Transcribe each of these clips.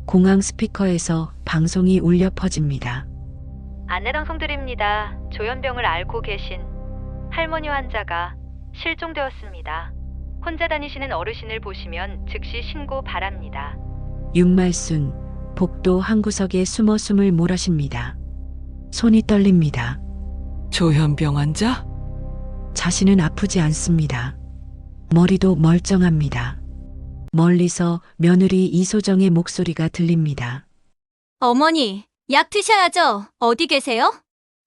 공항 스피커에서 방송이 울려 퍼집니다. 안내방송드립니다. 조현병을 앓고 계신 할머니 환자가 실종되었습니다. 혼자 다니시는 어르신을 보시면 즉시 신고 바랍니다. 윤말순, 복도 한 구석에 숨어 숨을 몰아쉽니다. 손이 떨립니다. 조현병 환자? 자신은 아프지 않습니다. 머리도 멀쩡합니다. 멀리서 며느리 이소정의 목소리가 들립니다. 어머니, 약 드셔야죠. 어디 계세요?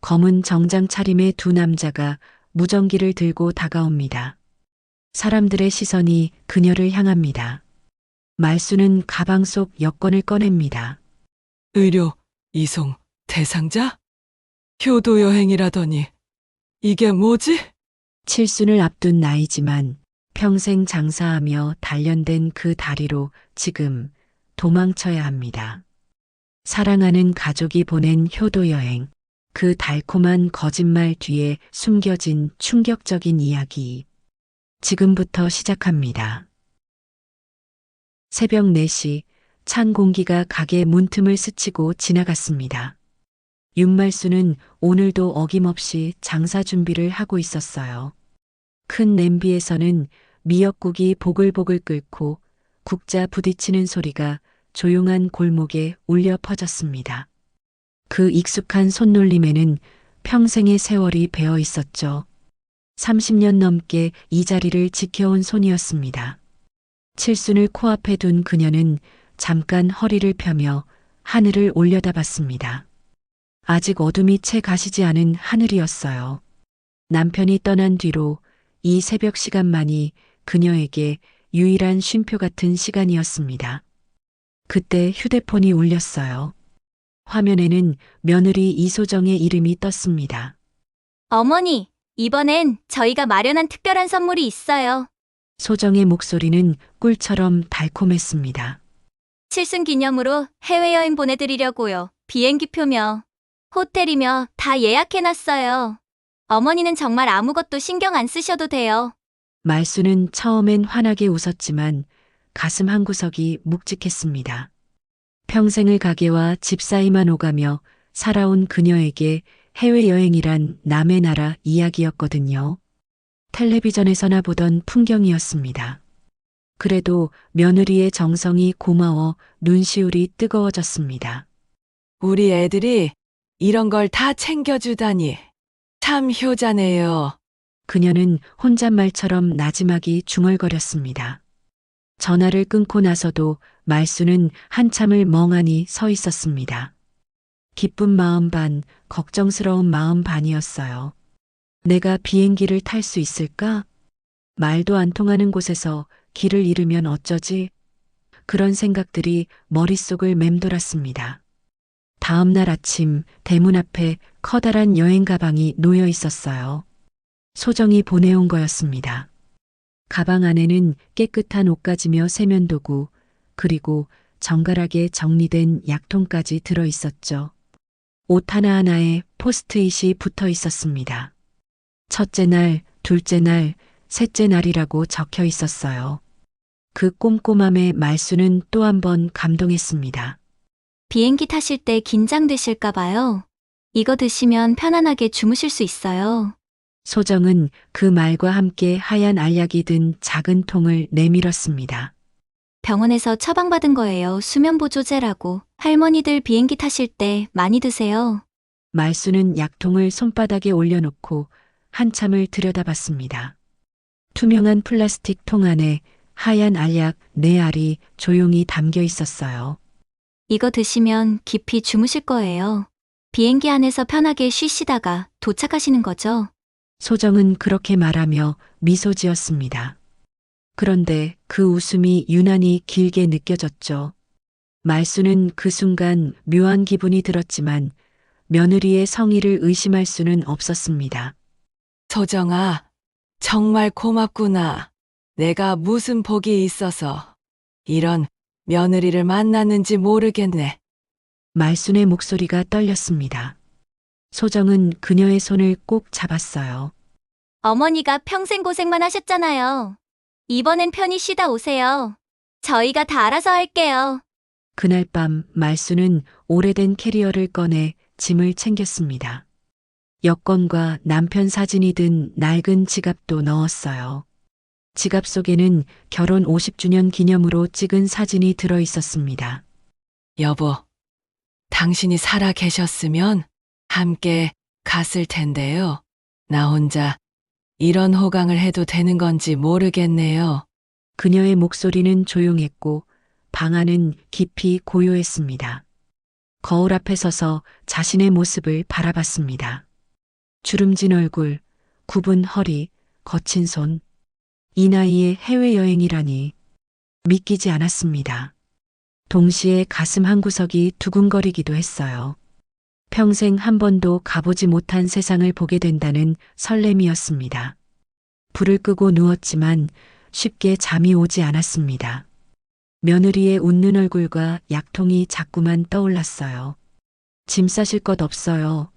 검은 정장 차림의 두 남자가 무전기를 들고 다가옵니다. 사람들의 시선이 그녀를 향합니다. 말수는 가방 속 여권을 꺼냅니다. 의료, 이송, 대상자? 효도 여행이라더니 이게 뭐지? 칠순을 앞둔 나이지만 평생 장사하며 단련된 그 다리로 지금 도망쳐야 합니다. 사랑하는 가족이 보낸 효도 여행, 그 달콤한 거짓말 뒤에 숨겨진 충격적인 이야기. 지금부터 시작합니다. 새벽 4시 찬 공기가 가게 문틈을 스치고 지나갔습니다. 윤말수는 오늘도 어김없이 장사 준비를 하고 있었어요. 큰 냄비에서는 미역국이 보글보글 끓고 국자 부딪히는 소리가 조용한 골목에 울려 퍼졌습니다. 그 익숙한 손놀림에는 평생의 세월이 배어 있었죠. 30년 넘게 이 자리를 지켜온 손이었습니다. 칠순을 코앞에 둔 그녀는 잠깐 허리를 펴며 하늘을 올려다봤습니다. 아직 어둠이 채 가시지 않은 하늘이었어요. 남편이 떠난 뒤로 이 새벽 시간만이 그녀에게 유일한 쉼표 같은 시간이었습니다. 그때 휴대폰이 울렸어요. 화면에는 며느리 이소정의 이름이 떴습니다. 어머니, 이번엔 저희가 마련한 특별한 선물이 있어요. 소정의 목소리는 꿀처럼 달콤했습니다. 칠순 기념으로 해외여행 보내드리려고요. 비행기표며 호텔이며 다 예약해놨어요. 어머니는 정말 아무것도 신경 안 쓰셔도 돼요. 말수는 처음엔 환하게 웃었지만 가슴 한구석이 묵직했습니다. 평생을 가게와 집 사이만 오가며 살아온 그녀에게 해외여행이란 남의 나라 이야기였거든요. 텔레비전에서나 보던 풍경이었습니다. 그래도 며느리의 정성이 고마워 눈시울이 뜨거워졌습니다. 우리 애들이 이런 걸 다 챙겨주다니 참 효자네요. 그녀는 혼잣말처럼 나지막이 중얼거렸습니다. 전화를 끊고 나서도 말수는 한참을 멍하니 서 있었습니다. 기쁜 마음 반, 걱정스러운 마음 반이었어요. 내가 비행기를 탈 수 있을까? 말도 안 통하는 곳에서 길을 잃으면 어쩌지? 그런 생각들이 머릿속을 맴돌았습니다. 다음 날 아침 대문 앞에 커다란 여행 가방이 놓여 있었어요. 소정이 보내온 거였습니다. 가방 안에는 깨끗한 옷가지며 세면도구, 그리고 정갈하게 정리된 약통까지 들어 있었죠. 옷 하나하나에 포스트잇이 붙어 있었습니다. 첫째 날, 둘째 날, 셋째 날이라고 적혀 있었어요. 그 꼼꼼함에 말수는 또 한 번 감동했습니다. 비행기 타실 때 긴장되실까 봐요. 이거 드시면 편안하게 주무실 수 있어요. 소정은 그 말과 함께 하얀 알약이 든 작은 통을 내밀었습니다. 병원에서 처방받은 거예요. 수면보조제라고. 할머니들 비행기 타실 때 많이 드세요. 말수는 약통을 손바닥에 올려놓고 한참을 들여다봤습니다. 투명한 플라스틱 통 안에 하얀 알약 4알이 조용히 담겨 있었어요. 이거 드시면 깊이 주무실 거예요. 비행기 안에서 편하게 쉬시다가 도착하시는 거죠. 소정은 그렇게 말하며 미소 지었습니다. 그런데 그 웃음이 유난히 길게 느껴졌죠. 말수는 그 순간 묘한 기분이 들었지만 며느리의 성의를 의심할 수는 없었습니다. 소정아, 정말 고맙구나. 내가 무슨 복이 있어서 이런 며느리를 만났는지 모르겠네. 말순의 목소리가 떨렸습니다. 소정은 그녀의 손을 꼭 잡았어요. 어머니가 평생 고생만 하셨잖아요. 이번엔 편히 쉬다 오세요. 저희가 다 알아서 할게요. 그날 밤 말수는 오래된 캐리어를 꺼내 짐을 챙겼습니다. 여권과 남편 사진이 든 낡은 지갑도 넣었어요. 지갑 속에는 결혼 50주년 기념으로 찍은 사진이 들어 있었습니다. 여보, 당신이 살아 계셨으면 함께 갔을 텐데요. 나 혼자 이런 호강을 해도 되는 건지 모르겠네요. 그녀의 목소리는 조용했고 방 안은 깊이 고요했습니다. 거울 앞에 서서 자신의 모습을 바라봤습니다. 주름진 얼굴, 굽은 허리, 거친 손. 이 나이에 해외여행이라니 믿기지 않았습니다. 동시에 가슴 한구석이 두근거리기도 했어요. 평생 한 번도 가보지 못한 세상을 보게 된다는 설렘이었습니다. 불을 끄고 누웠지만 쉽게 잠이 오지 않았습니다. 며느리의 웃는 얼굴과 약통이 자꾸만 떠올랐어요. 짐 싸실 것 없어요.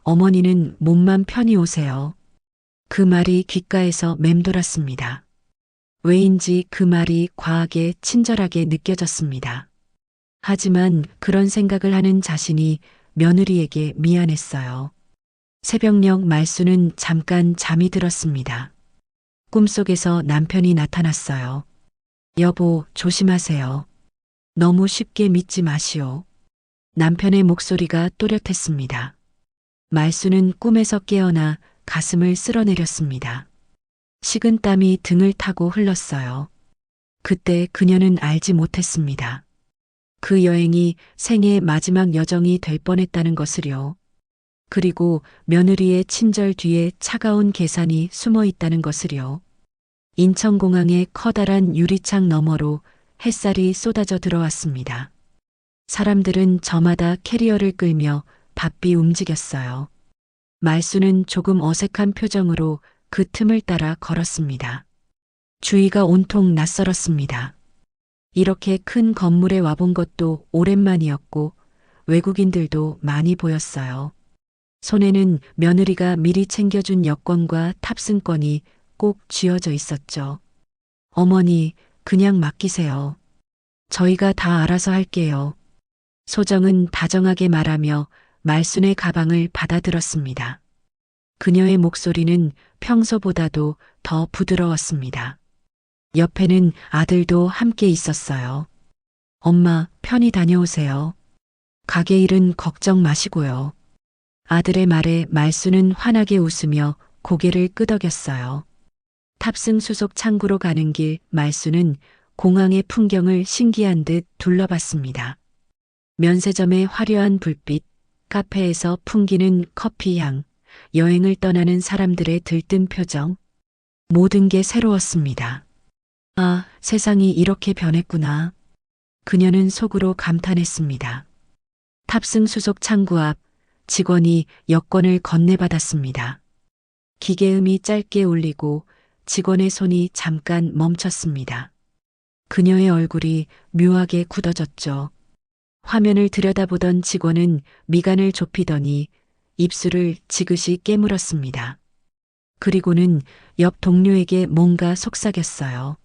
어머니는 몸만 편히 오세요. 그 말이 귓가에서 맴돌았습니다. 왜인지 그 말이 과하게 친절하게 느껴졌습니다. 하지만 그런 생각을 하는 자신이 며느리에게 미안했어요. 새벽녘 말수는 잠깐 잠이 들었습니다. 꿈속에서 남편이 나타났어요. 여보, 조심하세요. 너무 쉽게 믿지 마시오. 남편의 목소리가 또렷했습니다. 말수는 꿈에서 깨어나 가슴을 쓸어내렸습니다. 식은 땀이 등을 타고 흘렀어요. 그때 그녀는 알지 못했습니다. 그 여행이 생애의 마지막 여정이 될 뻔했다는 것을요. 그리고 며느리의 친절 뒤에 차가운 계산이 숨어 있다는 것을요. 인천공항의 커다란 유리창 너머로 햇살이 쏟아져 들어왔습니다. 사람들은 저마다 캐리어를 끌며 바삐 움직였어요. 말수는 조금 어색한 표정으로 그 틈을 따라 걸었습니다. 주위가 온통 낯설었습니다. 이렇게 큰 건물에 와본 것도 오랜만이었고 외국인들도 많이 보였어요. 손에는 며느리가 미리 챙겨준 여권과 탑승권이 꼭 쥐어져 있었죠. 어머니, 그냥 맡기세요. 저희가 다 알아서 할게요. 소정은 다정하게 말하며 말순의 가방을 받아들었습니다. 그녀의 목소리는 평소보다도 더 부드러웠습니다. 옆에는 아들도 함께 있었어요. 엄마, 편히 다녀오세요. 가게 일은 걱정 마시고요. 아들의 말에 말수는 환하게 웃으며 고개를 끄덕였어요. 탑승 수속 창구로 가는 길 말수는 공항의 풍경을 신기한 듯 둘러봤습니다. 면세점의 화려한 불빛, 카페에서 풍기는 커피 향, 여행을 떠나는 사람들의 들뜬 표정, 모든 게 새로웠습니다. 아, 세상이 이렇게 변했구나. 그녀는 속으로 감탄했습니다. 탑승 수속 창구 앞 직원이 여권을 건네받았습니다. 기계음이 짧게 울리고 직원의 손이 잠깐 멈췄습니다. 그녀의 얼굴이 묘하게 굳어졌죠. 화면을 들여다보던 직원은 미간을 좁히더니 입술을 지그시 깨물었습니다. 그리고는 옆 동료에게 뭔가 속삭였어요.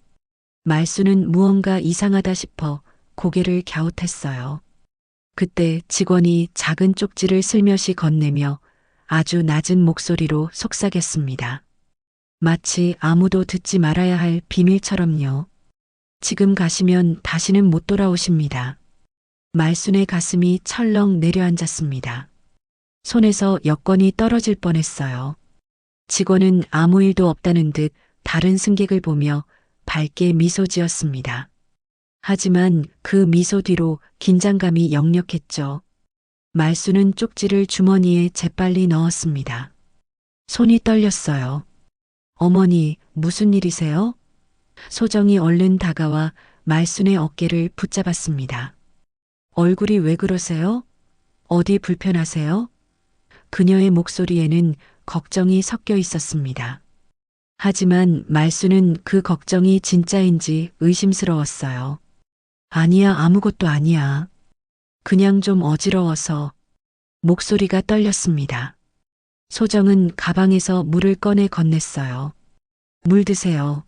말수는 무언가 이상하다 싶어 고개를 갸웃했어요. 그때 직원이 작은 쪽지를 슬며시 건네며 아주 낮은 목소리로 속삭였습니다. 마치 아무도 듣지 말아야 할 비밀처럼요. 지금 가시면 다시는 못 돌아오십니다. 말순의 가슴이 철렁 내려앉았습니다. 손에서 여권이 떨어질 뻔했어요. 직원은 아무 일도 없다는 듯 다른 승객을 보며 밝게 미소 지었습니다. 하지만 그 미소 뒤로 긴장감이 역력했죠. 말수는 쪽지를 주머니에 재빨리 넣었습니다. 손이 떨렸어요. 어머니, 무슨 일이세요? 소정이 얼른 다가와 말순의 어깨를 붙잡았습니다. 얼굴이 왜 그러세요? 어디 불편하세요? 그녀의 목소리에는 걱정이 섞여 있었습니다. 하지만 말수는 그 걱정이 진짜인지 의심스러웠어요. 아니야, 아무것도 아니야. 그냥 좀 어지러워서. 목소리가 떨렸습니다. 소정은 가방에서 물을 꺼내 건넸어요. 물 드세요.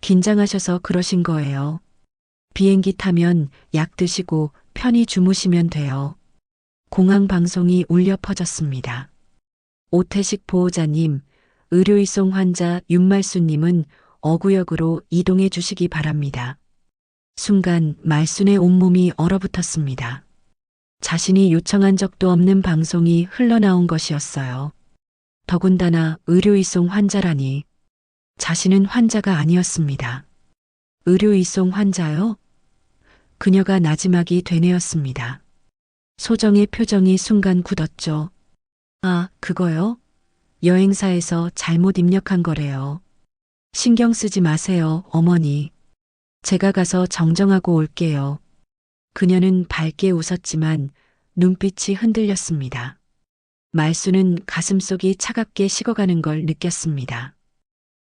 긴장하셔서 그러신 거예요. 비행기 타면 약 드시고 편히 주무시면 돼요. 공항 방송이 울려 퍼졌습니다. 오태식 보호자님, 의료이송 환자 윤말수님은 어구역으로 이동해 주시기 바랍니다. 순간 말순의 온몸이 얼어붙었습니다. 자신이 요청한 적도 없는 방송이 흘러나온 것이었어요. 더군다나 의료이송 환자라니. 자신은 환자가 아니었습니다. 의료이송 환자요? 그녀가 나지막이 되뇌었습니다. 소정의 표정이 순간 굳었죠. 아, 그거요? 여행사에서 잘못 입력한 거래요. 신경 쓰지 마세요, 어머니. 제가 가서 정정하고 올게요. 그녀는 밝게 웃었지만 눈빛이 흔들렸습니다. 말수는 가슴속이 차갑게 식어가는 걸 느꼈습니다.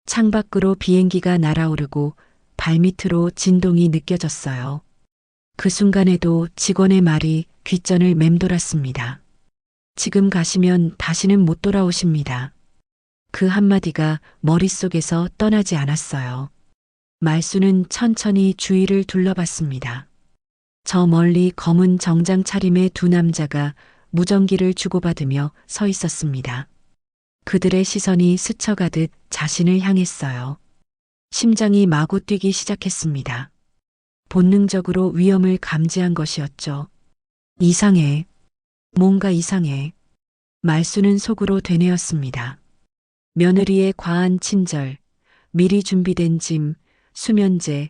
창밖으로 비행기가 날아오르고 발밑으로 진동이 느껴졌어요. 그 순간에도 직원의 말이 귓전을 맴돌았습니다. 지금 가시면 다시는 못 돌아오십니다. 그 한마디가 머릿속에서 떠나지 않았어요. 말수는 천천히 주위를 둘러봤습니다. 저 멀리 검은 정장 차림의 두 남자가 무전기를 주고받으며 서 있었습니다. 그들의 시선이 스쳐가듯 자신을 향했어요. 심장이 마구 뛰기 시작했습니다. 본능적으로 위험을 감지한 것이었죠. 이상해. 뭔가 이상해. 말수는 속으로 되뇌었습니다. 며느리의 과한 친절, 미리 준비된 짐, 수면제,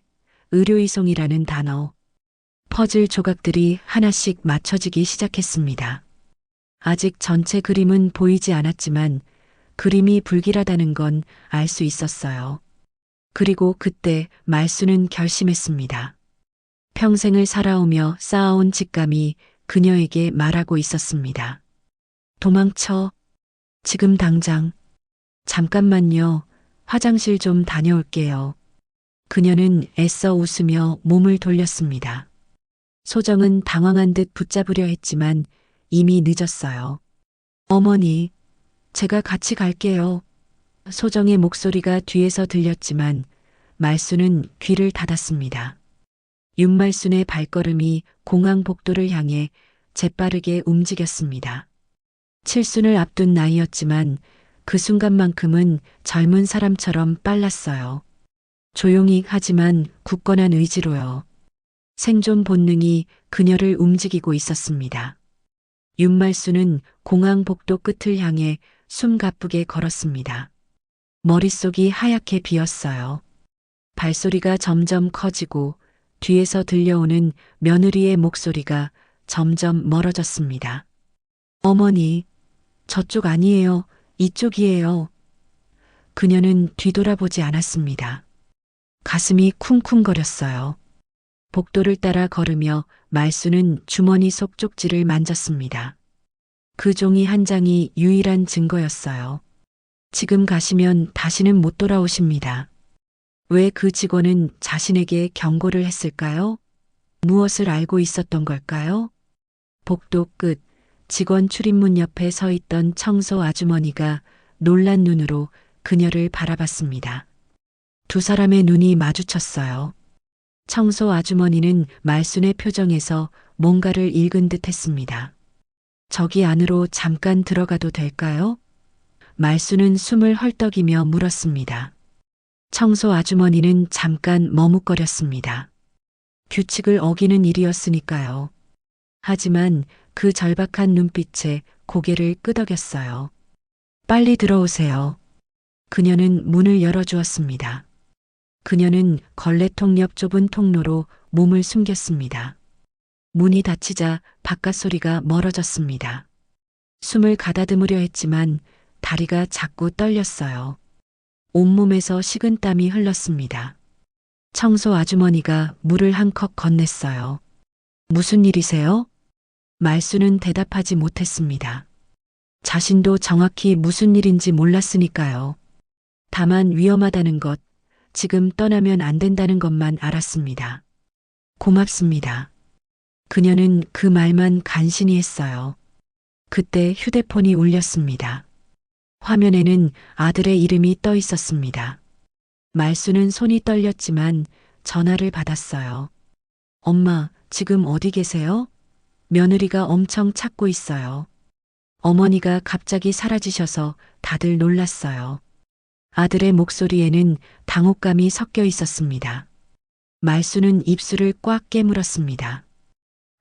의료이송이라는 단어. 퍼즐 조각들이 하나씩 맞춰지기 시작했습니다. 아직 전체 그림은 보이지 않았지만 그림이 불길하다는 건 알 수 있었어요. 그리고 그때 말수는 결심했습니다. 평생을 살아오며 쌓아온 직감이 그녀에게 말하고 있었습니다. 도망쳐. 지금 당장. 잠깐만요. 화장실 좀 다녀올게요. 그녀는 애써 웃으며 몸을 돌렸습니다. 소정은 당황한 듯 붙잡으려 했지만 이미 늦었어요. 어머니, 제가 같이 갈게요. 소정의 목소리가 뒤에서 들렸지만 말수는 귀를 닫았습니다. 윤말순의 발걸음이 공항 복도를 향해 재빠르게 움직였습니다. 칠순을 앞둔 나이였지만 그 순간만큼은 젊은 사람처럼 빨랐어요. 조용히 하지만 굳건한 의지로요. 생존 본능이 그녀를 움직이고 있었습니다. 윤말수는 공항 복도 끝을 향해 숨가쁘게 걸었습니다. 머릿속이 하얗게 비었어요. 발소리가 점점 커지고 뒤에서 들려오는 며느리의 목소리가 점점 멀어졌습니다. 어머니, 저쪽 아니에요. 이쪽이에요. 그녀는 뒤돌아보지 않았습니다. 가슴이 쿵쿵거렸어요. 복도를 따라 걸으며 말수는 주머니 속 쪽지를 만졌습니다. 그 종이 한 장이 유일한 증거였어요. 지금 가시면 다시는 못 돌아오십니다. 왜 그 직원은 자신에게 경고를 했을까요? 무엇을 알고 있었던 걸까요? 복도 끝, 직원 출입문 옆에 서 있던 청소 아주머니가 놀란 눈으로 그녀를 바라봤습니다. 두 사람의 눈이 마주쳤어요. 청소 아주머니는 말순의 표정에서 뭔가를 읽은 듯 했습니다. 저기 안으로 잠깐 들어가도 될까요? 말순은 숨을 헐떡이며 물었습니다. 청소 아주머니는 잠깐 머뭇거렸습니다. 규칙을 어기는 일이었으니까요. 하지만 그 절박한 눈빛에 고개를 끄덕였어요. 빨리 들어오세요. 그녀는 문을 열어주었습니다. 그녀는 걸레통 옆 좁은 통로로 몸을 숨겼습니다. 문이 닫히자 바깥 소리가 멀어졌습니다. 숨을 가다듬으려 했지만 다리가 자꾸 떨렸어요. 온몸에서 식은 땀이 흘렀습니다. 청소 아주머니가 물을 한 컵 건넸어요. 무슨 일이세요? 말수는 대답하지 못했습니다. 자신도 정확히 무슨 일인지 몰랐으니까요. 다만 위험하다는 것, 지금 떠나면 안 된다는 것만 알았습니다. 고맙습니다. 그녀는 그 말만 간신히 했어요. 그때 휴대폰이 울렸습니다. 화면에는 아들의 이름이 떠 있었습니다. 말수는 손이 떨렸지만 전화를 받았어요. 엄마, 지금 어디 계세요? 며느리가 엄청 찾고 있어요. 어머니가 갑자기 사라지셔서 다들 놀랐어요. 아들의 목소리에는 당혹감이 섞여 있었습니다. 말수는 입술을 꽉 깨물었습니다.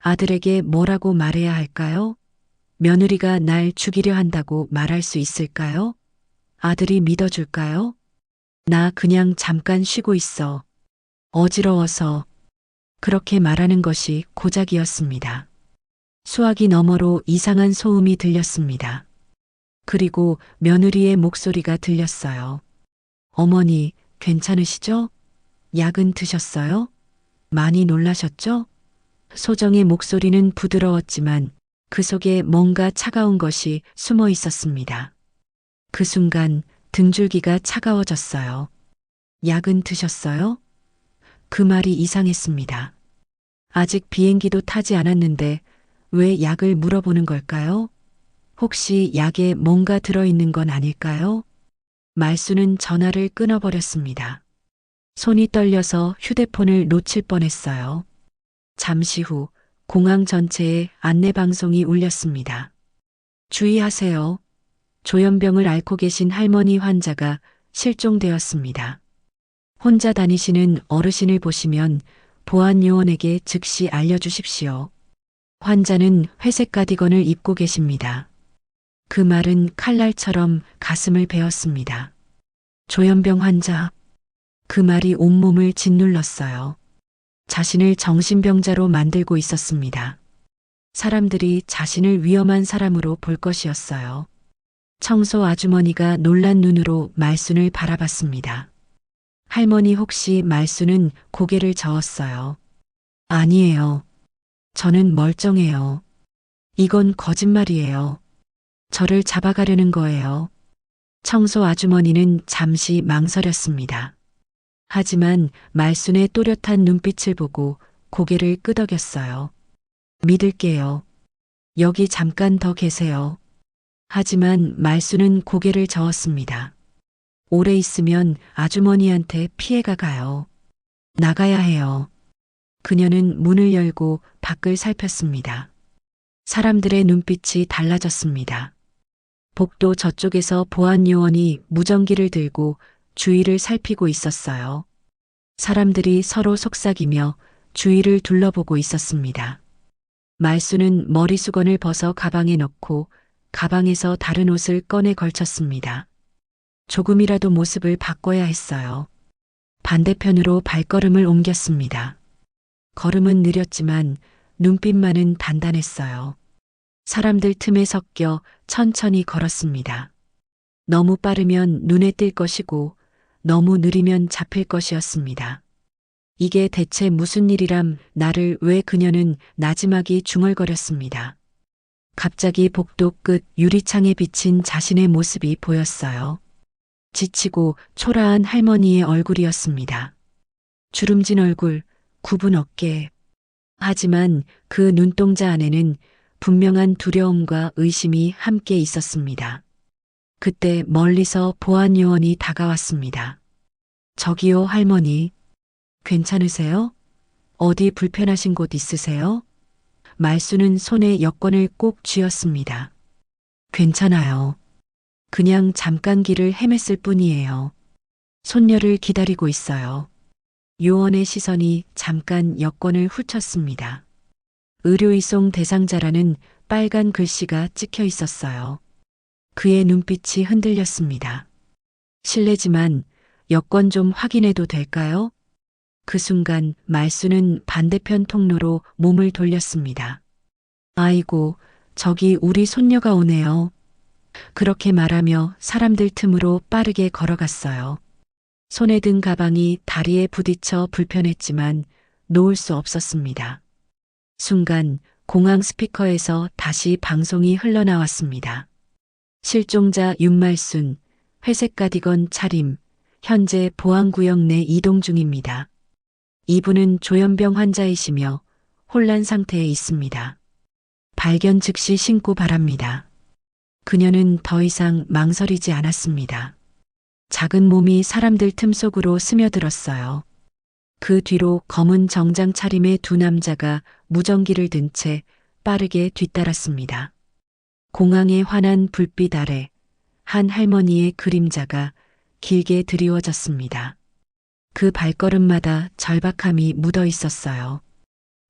아들에게 뭐라고 말해야 할까요? 며느리가 날 죽이려 한다고 말할 수 있을까요? 아들이 믿어줄까요? 나 그냥 잠깐 쉬고 있어. 어지러워서. 그렇게 말하는 것이 고작이었습니다. 수화기 너머로 이상한 소음이 들렸습니다. 그리고 며느리의 목소리가 들렸어요. 어머니, 괜찮으시죠? 약은 드셨어요? 많이 놀라셨죠? 소정의 목소리는 부드러웠지만 그 속에 뭔가 차가운 것이 숨어 있었습니다. 그 순간 등줄기가 차가워졌어요. 약은 드셨어요? 그 말이 이상했습니다. 아직 비행기도 타지 않았는데 왜 약을 물어보는 걸까요? 혹시 약에 뭔가 들어있는 건 아닐까요? 말수는 전화를 끊어버렸습니다. 손이 떨려서 휴대폰을 놓칠 뻔했어요. 잠시 후 공항 전체에 안내방송이 울렸습니다. 주의하세요. 조현병을 앓고 계신 할머니 환자가 실종되었습니다. 혼자 다니시는 어르신을 보시면 보안요원에게 즉시 알려주십시오. 환자는 회색 가디건을 입고 계십니다. 그 말은 칼날처럼 가슴을 베었습니다. 조현병 환자. 그 말이 온몸을 짓눌렀어요. 자신을 정신병자로 만들고 있었습니다. 사람들이 자신을 위험한 사람으로 볼 것이었어요. 청소 아주머니가 놀란 눈으로 말순을 바라봤습니다. 할머니 혹시 말순은 고개를 저었어요. 아니에요. 저는 멀쩡해요. 이건 거짓말이에요. 저를 잡아가려는 거예요. 청소 아주머니는 잠시 망설였습니다. 하지만 말순의 또렷한 눈빛을 보고 고개를 끄덕였어요. 믿을게요. 여기 잠깐 더 계세요. 하지만 말순은 고개를 저었습니다. 오래 있으면 아주머니한테 피해가 가요. 나가야 해요. 그녀는 문을 열고 밖을 살폈습니다. 사람들의 눈빛이 달라졌습니다. 복도 저쪽에서 보안요원이 무전기를 들고 주위를 살피고 있었어요. 사람들이 서로 속삭이며 주위를 둘러보고 있었습니다. 말수는 머리수건을 벗어 가방에 넣고 가방에서 다른 옷을 꺼내 걸쳤습니다. 조금이라도 모습을 바꿔야 했어요. 반대편으로 발걸음을 옮겼습니다. 걸음은 느렸지만 눈빛만은 단단했어요. 사람들 틈에 섞여 천천히 걸었습니다. 너무 빠르면 눈에 띌 것이고 너무 느리면 잡힐 것이었습니다. 이게 대체 무슨 일이람 나를 왜 그녀는 나지막이 중얼거렸습니다. 갑자기 복도 끝 유리창에 비친 자신의 모습이 보였어요. 지치고 초라한 할머니의 얼굴이었습니다. 주름진 얼굴, 굽은 어깨. 하지만 그 눈동자 안에는 분명한 두려움과 의심이 함께 있었습니다. 그때 멀리서 보안요원이 다가왔습니다. 저기요, 할머니. 괜찮으세요? 어디 불편하신 곳 있으세요? 말수는 손에 여권을 꼭 쥐었습니다. 괜찮아요. 그냥 잠깐 길을 헤맸을 뿐이에요. 손녀를 기다리고 있어요. 요원의 시선이 잠깐 여권을 훑었습니다. 의료이송 대상자라는 빨간 글씨가 찍혀 있었어요. 그의 눈빛이 흔들렸습니다. 실례지만 여권 좀 확인해도 될까요? 그 순간 말수는 반대편 통로로 몸을 돌렸습니다. 아이고, 저기 우리 손녀가 오네요. 그렇게 말하며 사람들 틈으로 빠르게 걸어갔어요. 손에 든 가방이 다리에 부딪혀 불편했지만 놓을 수 없었습니다. 순간 공항 스피커에서 다시 방송이 흘러나왔습니다. 실종자 윤말순, 회색 가디건 차림, 현재 보안구역 내 이동 중입니다. 이분은 조현병 환자이시며 혼란 상태에 있습니다. 발견 즉시 신고 바랍니다. 그녀는 더 이상 망설이지 않았습니다. 작은 몸이 사람들 틈 속으로 스며들었어요. 그 뒤로 검은 정장 차림의 두 남자가 무전기를 든 채 빠르게 뒤따랐습니다. 공항의 환한 불빛 아래 한 할머니의 그림자가 길게 드리워졌습니다. 그 발걸음마다 절박함이 묻어 있었어요.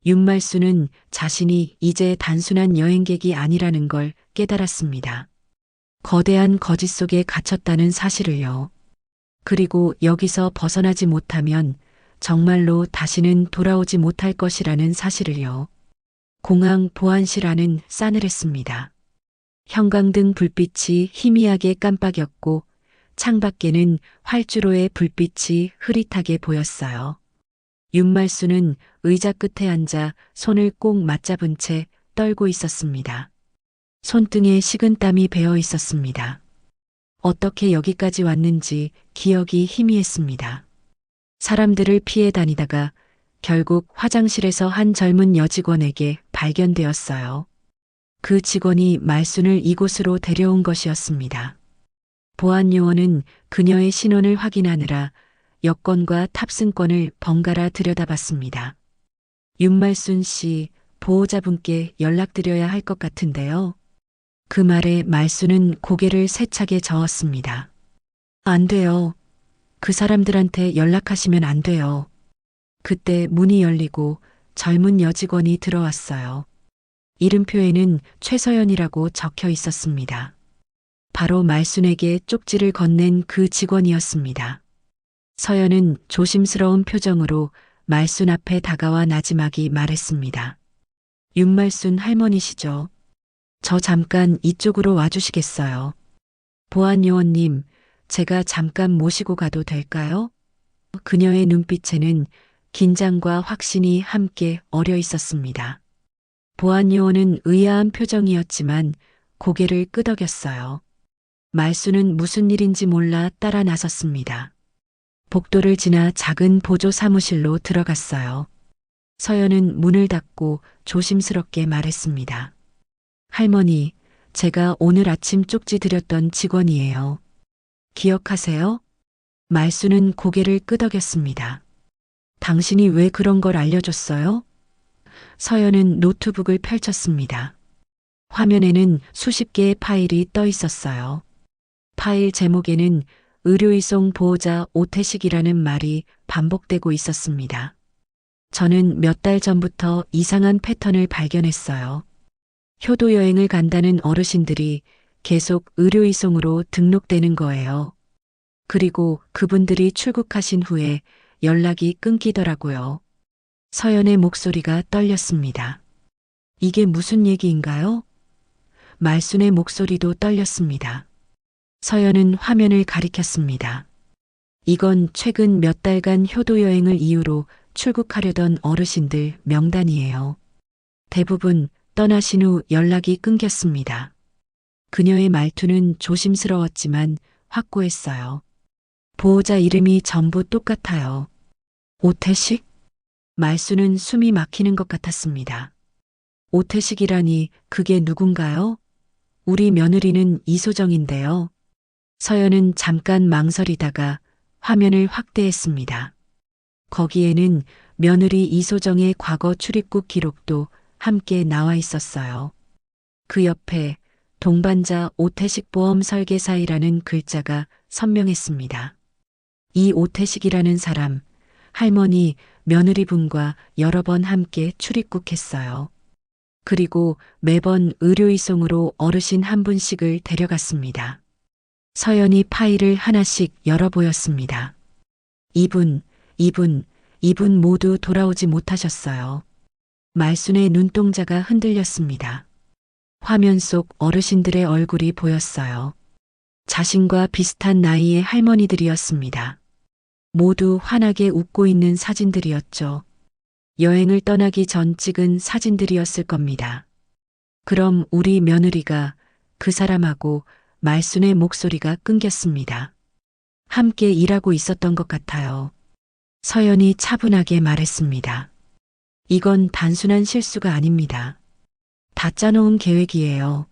윤말수는 자신이 이제 단순한 여행객이 아니라는 걸 깨달았습니다. 거대한 거짓 속에 갇혔다는 사실을요. 그리고 여기서 벗어나지 못하면 정말로 다시는 돌아오지 못할 것이라는 사실을요. 공항 보안실 안은 싸늘했습니다. 형광등 불빛이 희미하게 깜빡였고 창밖에는 활주로의 불빛이 흐릿하게 보였어요. 윤말수는 의자 끝에 앉아 손을 꼭 맞잡은 채 떨고 있었습니다. 손등에 식은땀이 배어 있었습니다. 어떻게 여기까지 왔는지 기억이 희미했습니다. 사람들을 피해 다니다가 결국 화장실에서 한 젊은 여직원에게 발견되었어요. 그 직원이 말순을 이곳으로 데려온 것이었습니다. 보안 요원은 그녀의 신원을 확인하느라 여권과 탑승권을 번갈아 들여다봤습니다. 윤말순 씨, 보호자분께 연락드려야 할 것 같은데요. 그 말에 말순은 고개를 세차게 저었습니다. 안 돼요. 그 사람들한테 연락하시면 안 돼요. 그때 문이 열리고 젊은 여직원이 들어왔어요. 이름표에는 최서연이라고 적혀 있었습니다. 바로 말순에게 쪽지를 건넨 그 직원이었습니다. 서연은 조심스러운 표정으로 말순 앞에 다가와 나지막이 말했습니다. 윤말순 할머니시죠? 저 잠깐 이쪽으로 와주시겠어요? 보안요원님, 제가 잠깐 모시고 가도 될까요? 그녀의 눈빛에는 긴장과 확신이 함께 어려 있었습니다. 보안요원은 의아한 표정이었지만 고개를 끄덕였어요. 말순은 무슨 일인지 몰라 따라 나섰습니다. 복도를 지나 작은 보조 사무실로 들어갔어요. 서연은 문을 닫고 조심스럽게 말했습니다. 할머니, 제가 오늘 아침 쪽지 드렸던 직원이에요. 기억하세요? 말순은 고개를 끄덕였습니다. 당신이 왜 그런 걸 알려줬어요? 서연은 노트북을 펼쳤습니다. 화면에는 수십 개의 파일이 떠 있었어요. 파일 제목에는 의료이송 보호자 오태식이라는 말이 반복되고 있었습니다. 저는 몇 달 전부터 이상한 패턴을 발견했어요. 효도 여행을 간다는 어르신들이 계속 의료이송으로 등록되는 거예요. 그리고 그분들이 출국하신 후에 연락이 끊기더라고요. 서연의 목소리가 떨렸습니다. 이게 무슨 얘기인가요? 말순의 목소리도 떨렸습니다. 서연은 화면을 가리켰습니다. 이건 최근 몇 달간 효도 여행을 이유로 출국하려던 어르신들 명단이에요. 대부분 떠나신 후 연락이 끊겼습니다. 그녀의 말투는 조심스러웠지만 확고했어요. 보호자 이름이 전부 똑같아요. 오태식? 말수는 숨이 막히는 것 같았습니다. 오태식이라니 그게 누군가요? 우리 며느리는 이소정인데요. 서연은 잠깐 망설이다가 화면을 확대했습니다. 거기에는 며느리 이소정의 과거 출입국 기록도 함께 나와 있었어요. 그 옆에 동반자 오태식 보험 설계사이라는 글자가 선명했습니다. 이 오태식이라는 사람, 할머니, 며느리분과 여러 번 함께 출입국했어요. 그리고 매번 의료이송으로 어르신 한 분씩을 데려갔습니다. 서연이 파일을 하나씩 열어보였습니다. 이분 모두 돌아오지 못하셨어요. 말순의 눈동자가 흔들렸습니다. 화면 속 어르신들의 얼굴이 보였어요. 자신과 비슷한 나이의 할머니들이었습니다. 모두 환하게 웃고 있는 사진들이었죠. 여행을 떠나기 전 찍은 사진들이었을 겁니다. 그럼 우리 며느리가 그 사람하고 말순의 목소리가 끊겼습니다. 함께 일하고 있었던 것 같아요. 서연이 차분하게 말했습니다. 이건 단순한 실수가 아닙니다. 다 짜놓은 계획이에요.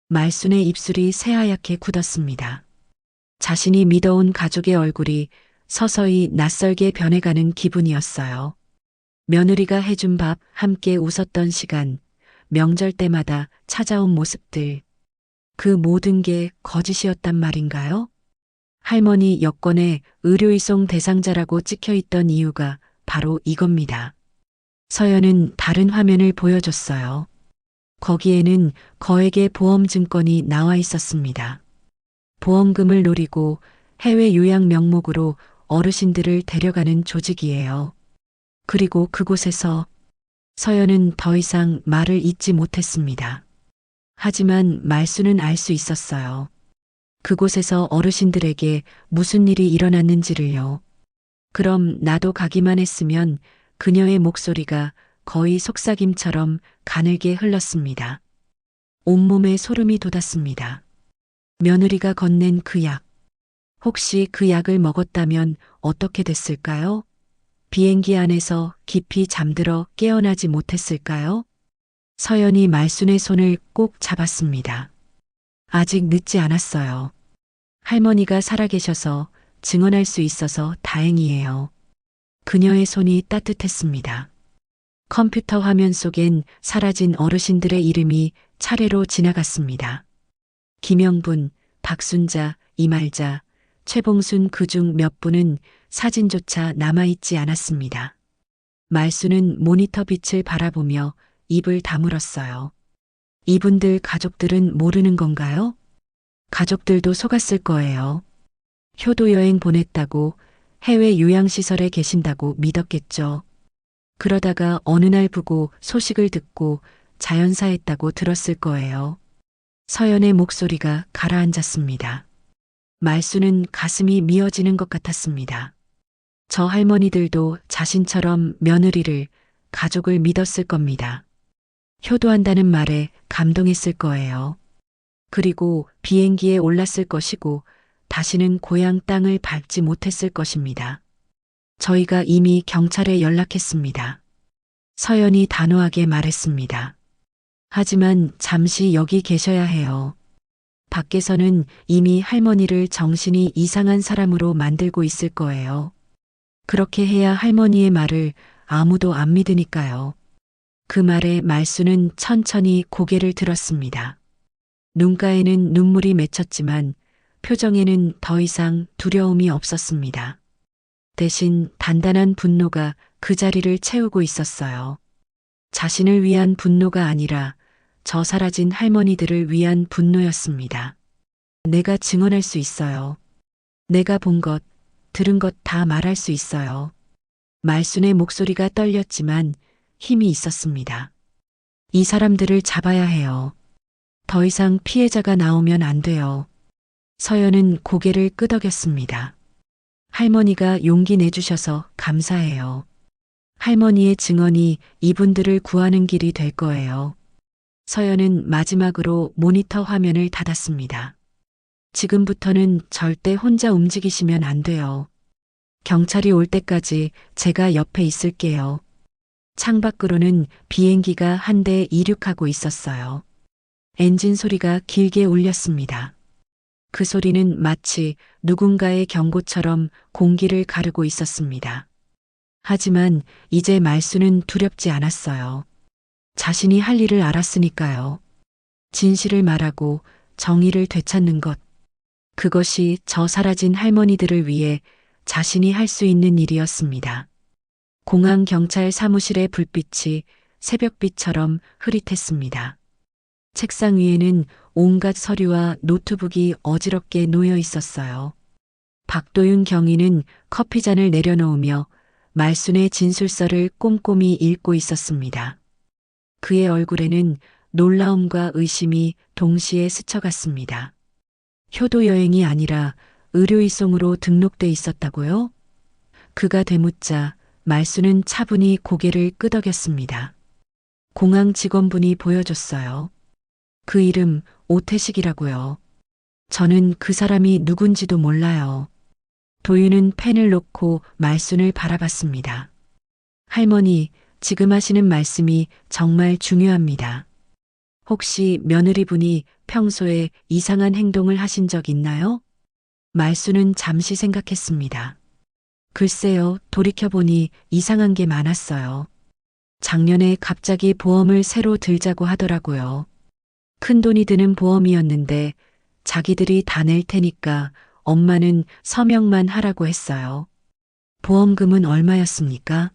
말순의 입술이 새하얗게 굳었습니다. 자신이 믿어온 가족의 얼굴이 서서히 낯설게 변해가는 기분이었어요. 며느리가 해준 밥, 함께 웃었던 시간, 명절 때마다 찾아온 모습들. 그 모든 게 거짓이었단 말인가요? 할머니 여권에 의료이송 대상자라고 찍혀 있던 이유가 바로 이겁니다. 서연은 다른 화면을 보여줬어요. 거기에는 거액의 보험증권이 나와 있었습니다. 보험금을 노리고 해외 요양 명목으로 어르신들을 데려가는 조직이에요. 그리고 그곳에서 서연은 더 이상 말을 잇지 못했습니다. 하지만 말수는 알 수 있었어요. 그곳에서 어르신들에게 무슨 일이 일어났는지를요. 그럼 나도 가기만 했으면 그녀의 목소리가 거의 속삭임처럼 가늘게 흘렀습니다. 온몸에 소름이 돋았습니다. 며느리가 건넨 그 약. 혹시 그 약을 먹었다면 어떻게 됐을까요? 비행기 안에서 깊이 잠들어 깨어나지 못했을까요? 서연이 말순의 손을 꼭 잡았습니다. 아직 늦지 않았어요. 할머니가 살아계셔서 증언할 수 있어서 다행이에요. 그녀의 손이 따뜻했습니다. 컴퓨터 화면 속엔 사라진 어르신들의 이름이 차례로 지나갔습니다. 김영분, 박순자, 이말자, 최봉순 그중 몇 분은 사진조차 남아있지 않았습니다. 말수는 모니터 빛을 바라보며 입을 다물었어요. 이분들 가족들은 모르는 건가요? 가족들도 속았을 거예요. 효도 여행 보냈다고 해외 요양시설에 계신다고 믿었겠죠. 그러다가 어느 날 보고 소식을 듣고 자연사했다고 들었을 거예요. 서연의 목소리가 가라앉았습니다. 말수는 가슴이 미어지는 것 같았습니다. 저 할머니들도 자신처럼 며느리를, 가족을 믿었을 겁니다. 효도한다는 말에 감동했을 거예요. 그리고 비행기에 올랐을 것이고 다시는 고향 땅을 밟지 못했을 것입니다. 저희가 이미 경찰에 연락했습니다. 서연이 단호하게 말했습니다. 하지만 잠시 여기 계셔야 해요. 밖에서는 이미 할머니를 정신이 이상한 사람으로 만들고 있을 거예요. 그렇게 해야 할머니의 말을 아무도 안 믿으니까요. 그 말에 말수는 천천히 고개를 들었습니다. 눈가에는 눈물이 맺혔지만 표정에는 더 이상 두려움이 없었습니다. 대신 단단한 분노가 그 자리를 채우고 있었어요. 자신을 위한 분노가 아니라 저 사라진 할머니들을 위한 분노였습니다. 내가 증언할 수 있어요. 내가 본 것, 들은 것 다 말할 수 있어요. 말순의 목소리가 떨렸지만 힘이 있었습니다. 이 사람들을 잡아야 해요. 더 이상 피해자가 나오면 안 돼요. 서연은 고개를 끄덕였습니다. 할머니가 용기 내주셔서 감사해요. 할머니의 증언이 이분들을 구하는 길이 될 거예요. 서연은 마지막으로 모니터 화면을 닫았습니다. 지금부터는 절대 혼자 움직이시면 안 돼요. 경찰이 올 때까지 제가 옆에 있을게요. 창밖으로는 비행기가 한 대 이륙하고 있었어요. 엔진 소리가 길게 울렸습니다. 그 소리는 마치 누군가의 경고처럼 공기를 가르고 있었습니다. 하지만 이제 말수는 두렵지 않았어요. 자신이 할 일을 알았으니까요. 진실을 말하고 정의를 되찾는 것. 그것이 저 사라진 할머니들을 위해 자신이 할 수 있는 일이었습니다. 공항 경찰 사무실의 불빛이 새벽빛처럼 흐릿했습니다. 책상 위에는 온갖 서류와 노트북이 어지럽게 놓여 있었어요. 박도윤 경위는 커피잔을 내려놓으며 말순의 진술서를 꼼꼼히 읽고 있었습니다. 그의 얼굴에는 놀라움과 의심이 동시에 스쳐갔습니다. 효도 여행이 아니라 의료이송으로 등록돼 있었다고요? 그가 되묻자 말수는 차분히 고개를 끄덕였습니다. 공항 직원분이 보여줬어요. 그 이름 오태식이라고요. 저는 그 사람이 누군지도 몰라요. 도윤은 펜을 놓고 말순을 바라봤습니다. 할머니, 지금 하시는 말씀이 정말 중요합니다. 혹시 며느리분이 평소에 이상한 행동을 하신 적 있나요? 말수는 잠시 생각했습니다. 글쎄요, 돌이켜보니 이상한 게 많았어요. 작년에 갑자기 보험을 새로 들자고 하더라고요. 큰 돈이 드는 보험이었는데 자기들이 다 낼 테니까 엄마는 서명만 하라고 했어요. 보험금은 얼마였습니까?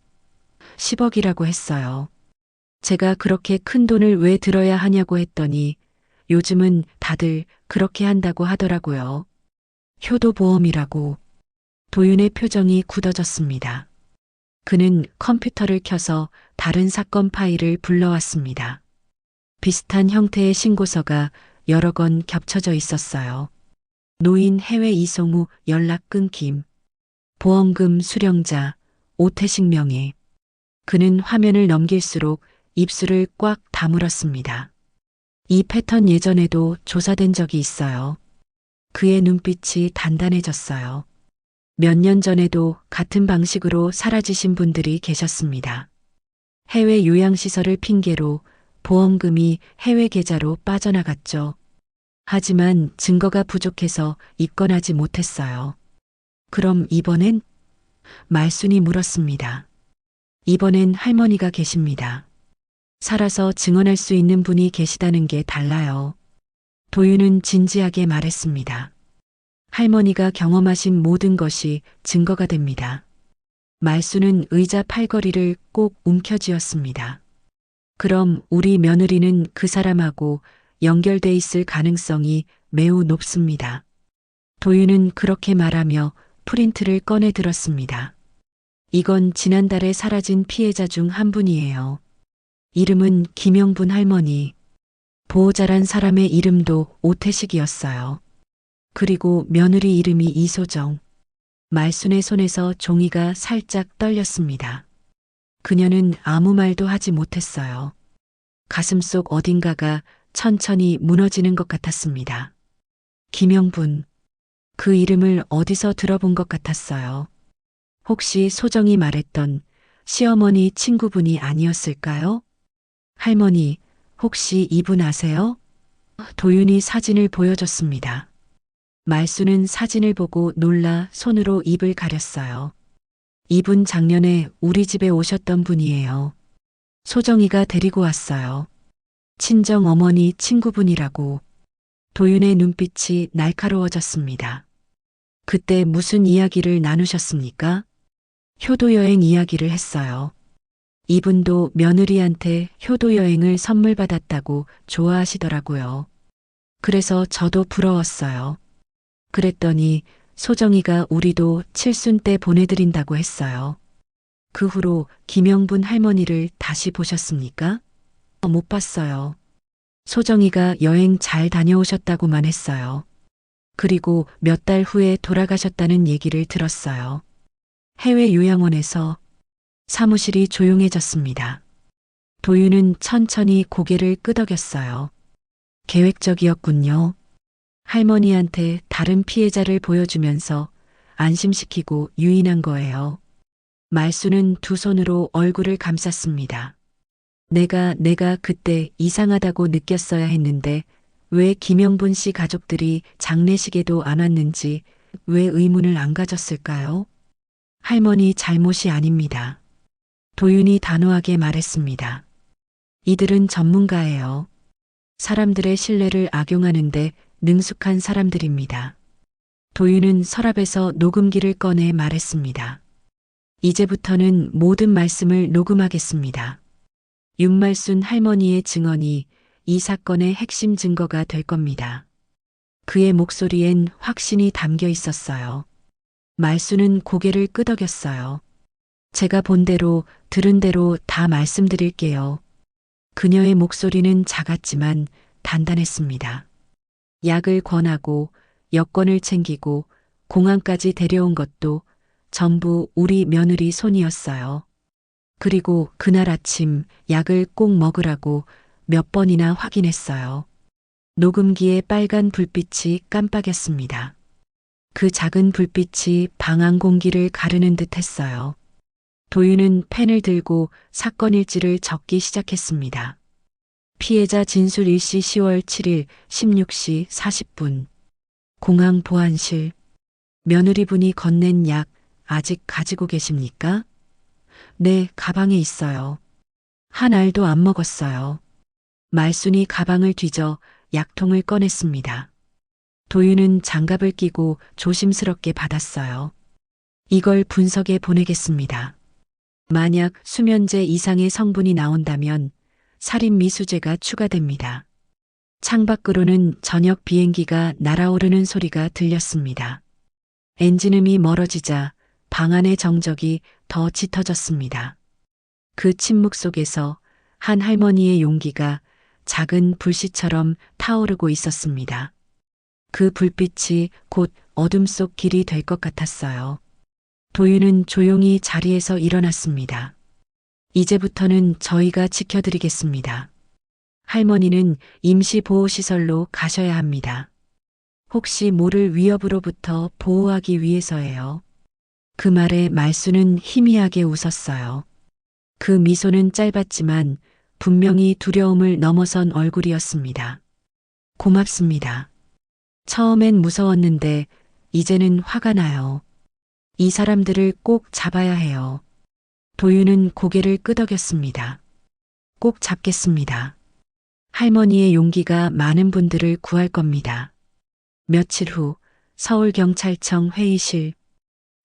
10억이라고 했어요. 제가 그렇게 큰 돈을 왜 들어야 하냐고 했더니 요즘은 다들 그렇게 한다고 하더라고요. 효도보험이라고. 도윤의 표정이 굳어졌습니다. 그는 컴퓨터를 켜서 다른 사건 파일을 불러왔습니다. 비슷한 형태의 신고서가 여러 건 겹쳐져 있었어요. 노인 해외 이송 후 연락 끊김. 보험금 수령자 오태식 명의. 그는 화면을 넘길수록 입술을 꽉 다물었습니다. 이 패턴 예전에도 조사된 적이 있어요. 그의 눈빛이 단단해졌어요. 몇 년 전에도 같은 방식으로 사라지신 분들이 계셨습니다. 해외 요양시설을 핑계로 보험금이 해외 계좌로 빠져나갔죠. 하지만 증거가 부족해서 입건하지 못했어요. 그럼 이번엔? 말순이 물었습니다. 이번엔 할머니가 계십니다. 살아서 증언할 수 있는 분이 계시다는 게 달라요. 도윤은 진지하게 말했습니다. 할머니가 경험하신 모든 것이 증거가 됩니다. 말수는 의자 팔걸이를 꼭 움켜쥐었습니다. 그럼 우리 며느리는 그 사람하고 연결돼 있을 가능성이 매우 높습니다. 도윤은 그렇게 말하며 프린트를 꺼내 들었습니다. 이건 지난달에 사라진 피해자 중 한 분이에요. 이름은 김영분 할머니. 보호자란 사람의 이름도 오태식이었어요. 그리고 며느리 이름이 이소정. 말순의 손에서 종이가 살짝 떨렸습니다. 그녀는 아무 말도 하지 못했어요. 가슴속 어딘가가 천천히 무너지는 것 같았습니다. 김영분. 그 이름을 어디서 들어본 것 같았어요. 혹시 소정이 말했던 시어머니 친구분이 아니었을까요? 할머니, 혹시 이분 아세요? 도윤이 사진을 보여줬습니다. 말수는 사진을 보고 놀라 손으로 입을 가렸어요. 이분 작년에 우리 집에 오셨던 분이에요. 소정이가 데리고 왔어요. 친정 어머니 친구분이라고. 도윤의 눈빛이 날카로워졌습니다. 그때 무슨 이야기를 나누셨습니까? 효도여행 이야기를 했어요. 이분도 며느리한테 효도여행을 선물 받았다고 좋아하시더라고요. 그래서 저도 부러웠어요. 그랬더니 소정이가 우리도 칠순 때 보내드린다고 했어요. 그 후로 김영분 할머니를 다시 보셨습니까? 못 봤어요. 소정이가 여행 잘 다녀오셨다고만 했어요. 그리고 몇 달 후에 돌아가셨다는 얘기를 들었어요. 해외 요양원에서. 사무실이 조용해졌습니다. 도윤은 천천히 고개를 끄덕였어요. 계획적이었군요. 할머니한테 다른 피해자를 보여주면서 안심시키고 유인한 거예요. 말수는 두 손으로 얼굴을 감쌌습니다. 내가 그때 이상하다고 느꼈어야 했는데 왜 김영분 씨 가족들이 장례식에도 안 왔는지 왜 의문을 안 가졌을까요? 할머니 잘못이 아닙니다. 도윤이 단호하게 말했습니다. 이들은 전문가예요. 사람들의 신뢰를 악용하는데 능숙한 사람들입니다. 도윤은 서랍에서 녹음기를 꺼내 말했습니다. 이제부터는 모든 말씀을 녹음하겠습니다. 윤말순 할머니의 증언이 이 사건의 핵심 증거가 될 겁니다. 그의 목소리엔 확신이 담겨 있었어요. 말순은 고개를 끄덕였어요. 제가 본 대로 들은 대로 다 말씀드릴게요. 그녀의 목소리는 작았지만 단단했습니다. 약을 권하고 여권을 챙기고 공항까지 데려온 것도 전부 우리 며느리 손이었어요. 그리고 그날 아침 약을 꼭 먹으라고 몇 번이나 확인했어요. 녹음기의 빨간 불빛이 깜빡였습니다. 그 작은 불빛이 방안 공기를 가르는 듯 했어요. 도윤은 펜을 들고 사건 일지를 적기 시작했습니다. 피해자 진술 일시 10월 7일 16시 40분. 공항 보안실. 며느리분이 건넨 약 아직 가지고 계십니까? 네, 가방에 있어요. 한 알도 안 먹었어요. 말순이 가방을 뒤져 약통을 꺼냈습니다. 도윤은 장갑을 끼고 조심스럽게 받았어요. 이걸 분석에 보내겠습니다. 만약 수면제 이상의 성분이 나온다면 살인 미수죄가 추가됩니다. 창밖으로는 저녁 비행기가 날아오르는 소리가 들렸습니다. 엔진음이 멀어지자 방 안의 정적이 더 짙어졌습니다. 그 침묵 속에서 한 할머니의 용기가 작은 불씨처럼 타오르고 있었습니다. 그 불빛이 곧 어둠 속 길이 될 것 같았어요. 도윤은 조용히 자리에서 일어났습니다. 이제부터는 저희가 지켜드리겠습니다. 할머니는 임시보호시설로 가셔야 합니다. 혹시 모를 위협으로부터 보호하기 위해서예요. 그 말에 말수는 희미하게 웃었어요. 그 미소는 짧았지만 분명히 두려움을 넘어선 얼굴이었습니다. 고맙습니다. 처음엔 무서웠는데 이제는 화가 나요. 이 사람들을 꼭 잡아야 해요. 도윤은 고개를 끄덕였습니다. 꼭 잡겠습니다. 할머니의 용기가 많은 분들을 구할 겁니다. 며칠 후 서울경찰청 회의실.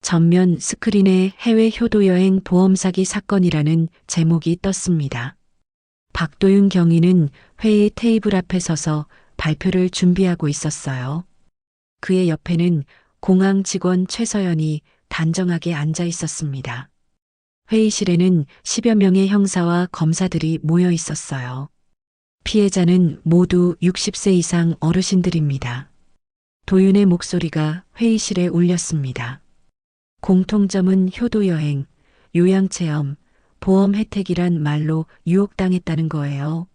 전면 스크린에 해외 효도여행 보험 사기 사건이라는 제목이 떴습니다. 박도윤 경위는 회의 테이블 앞에 서서 발표를 준비하고 있었어요. 그의 옆에는 공항 직원 최서연이 단정하게 앉아 있었습니다. 회의실에는 10여 명의 형사와 검사들이 모여 있었어요. 피해자는 모두 60세 이상 어르신들입니다. 도윤의 목소리가 회의실에 울렸습니다. 공통점은 효도여행, 요양체험, 보험 혜택이란 말로 유혹당했다는 거예요.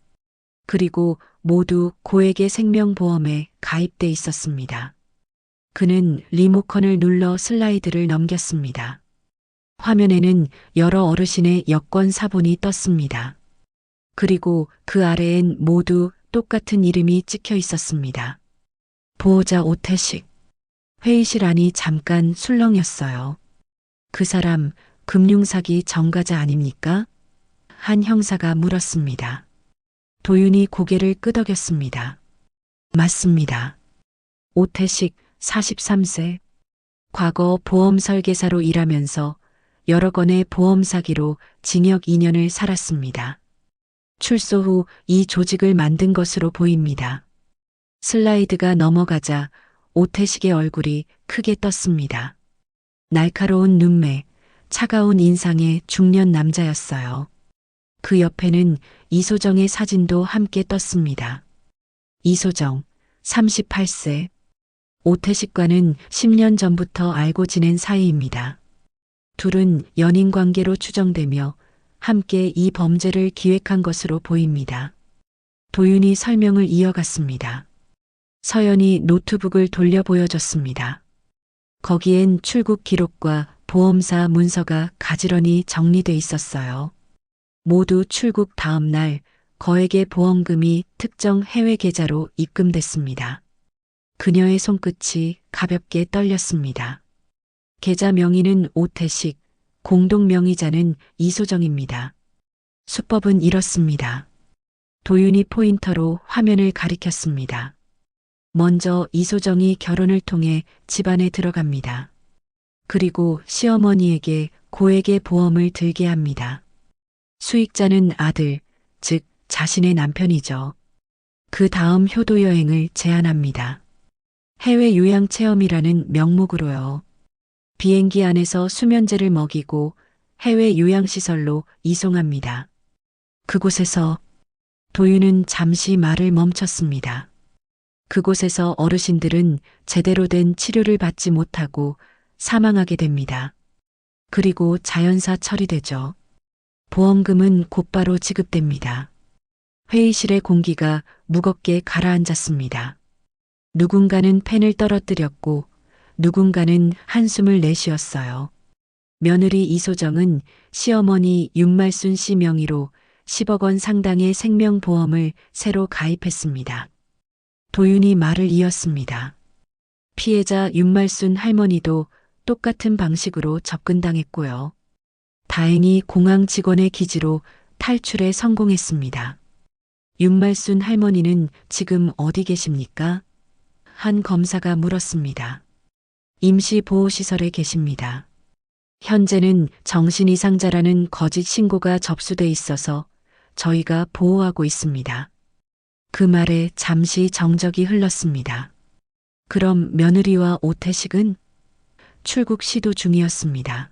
그리고 모두 고액의 생명보험에 가입돼 있었습니다. 그는 리모컨을 눌러 슬라이드를 넘겼습니다. 화면에는 여러 어르신의 여권 사본이 떴습니다. 그리고 그 아래엔 모두 똑같은 이름이 찍혀 있었습니다. 보호자 오태식. 회의실 안이 잠깐 술렁였어요. 그 사람 금융사기 전과자 아닙니까? 한 형사가 물었습니다. 도윤이 고개를 끄덕였습니다. 맞습니다. 오태식 43세. 과거 보험 설계사로 일하면서 여러 건의 보험 사기로 징역 2년을 살았습니다. 출소 후 이 조직을 만든 것으로 보입니다. 슬라이드가 넘어가자 오태식의 얼굴이 크게 떴습니다. 날카로운 눈매, 차가운 인상의 중년 남자였어요. 그 옆에는 이소정의 사진도 함께 떴습니다. 이소정, 38세. 오태식과는 10년 전부터 알고 지낸 사이입니다. 둘은 연인 관계로 추정되며 함께 이 범죄를 기획한 것으로 보입니다. 도윤이 설명을 이어갔습니다. 서연이 노트북을 돌려 보여줬습니다. 거기엔 출국 기록과 보험사 문서가 가지런히 정리돼 있었어요. 모두 출국 다음 날 거액의 보험금이 특정 해외 계좌로 입금됐습니다. 그녀의 손끝이 가볍게 떨렸습니다. 계좌 명의는 오태식, 공동 명의자는 이소정입니다. 수법은 이렇습니다. 도윤이 포인터로 화면을 가리켰습니다. 먼저 이소정이 결혼을 통해 집안에 들어갑니다. 그리고 시어머니에게 고액의 보험을 들게 합니다. 수익자는 아들, 즉 자신의 남편이죠. 그 다음 효도여행을 제안합니다. 해외 요양 체험이라는 명목으로요. 비행기 안에서 수면제를 먹이고 해외 요양시설로 이송합니다. 그곳에서 도윤은 잠시 말을 멈췄습니다. 그곳에서 어르신들은 제대로 된 치료를 받지 못하고 사망하게 됩니다. 그리고 자연사 처리되죠. 보험금은 곧바로 지급됩니다. 회의실의 공기가 무겁게 가라앉았습니다. 누군가는 펜을 떨어뜨렸고 누군가는 한숨을 내쉬었어요. 며느리 이소정은 시어머니 윤말순 씨 명의로 10억 원 상당의 생명보험을 새로 가입했습니다. 도윤이 말을 이었습니다. 피해자 윤말순 할머니도 똑같은 방식으로 접근당했고요. 다행히 공항 직원의 기지로 탈출에 성공했습니다. 윤말순 할머니는 지금 어디 계십니까? 한 검사가 물었습니다. 임시보호시설에 계십니다. 현재는 정신이상자라는 거짓 신고가 접수돼 있어서 저희가 보호하고 있습니다. 그 말에 잠시 정적이 흘렀습니다. 그럼 며느리와 오태식은? 출국 시도 중이었습니다.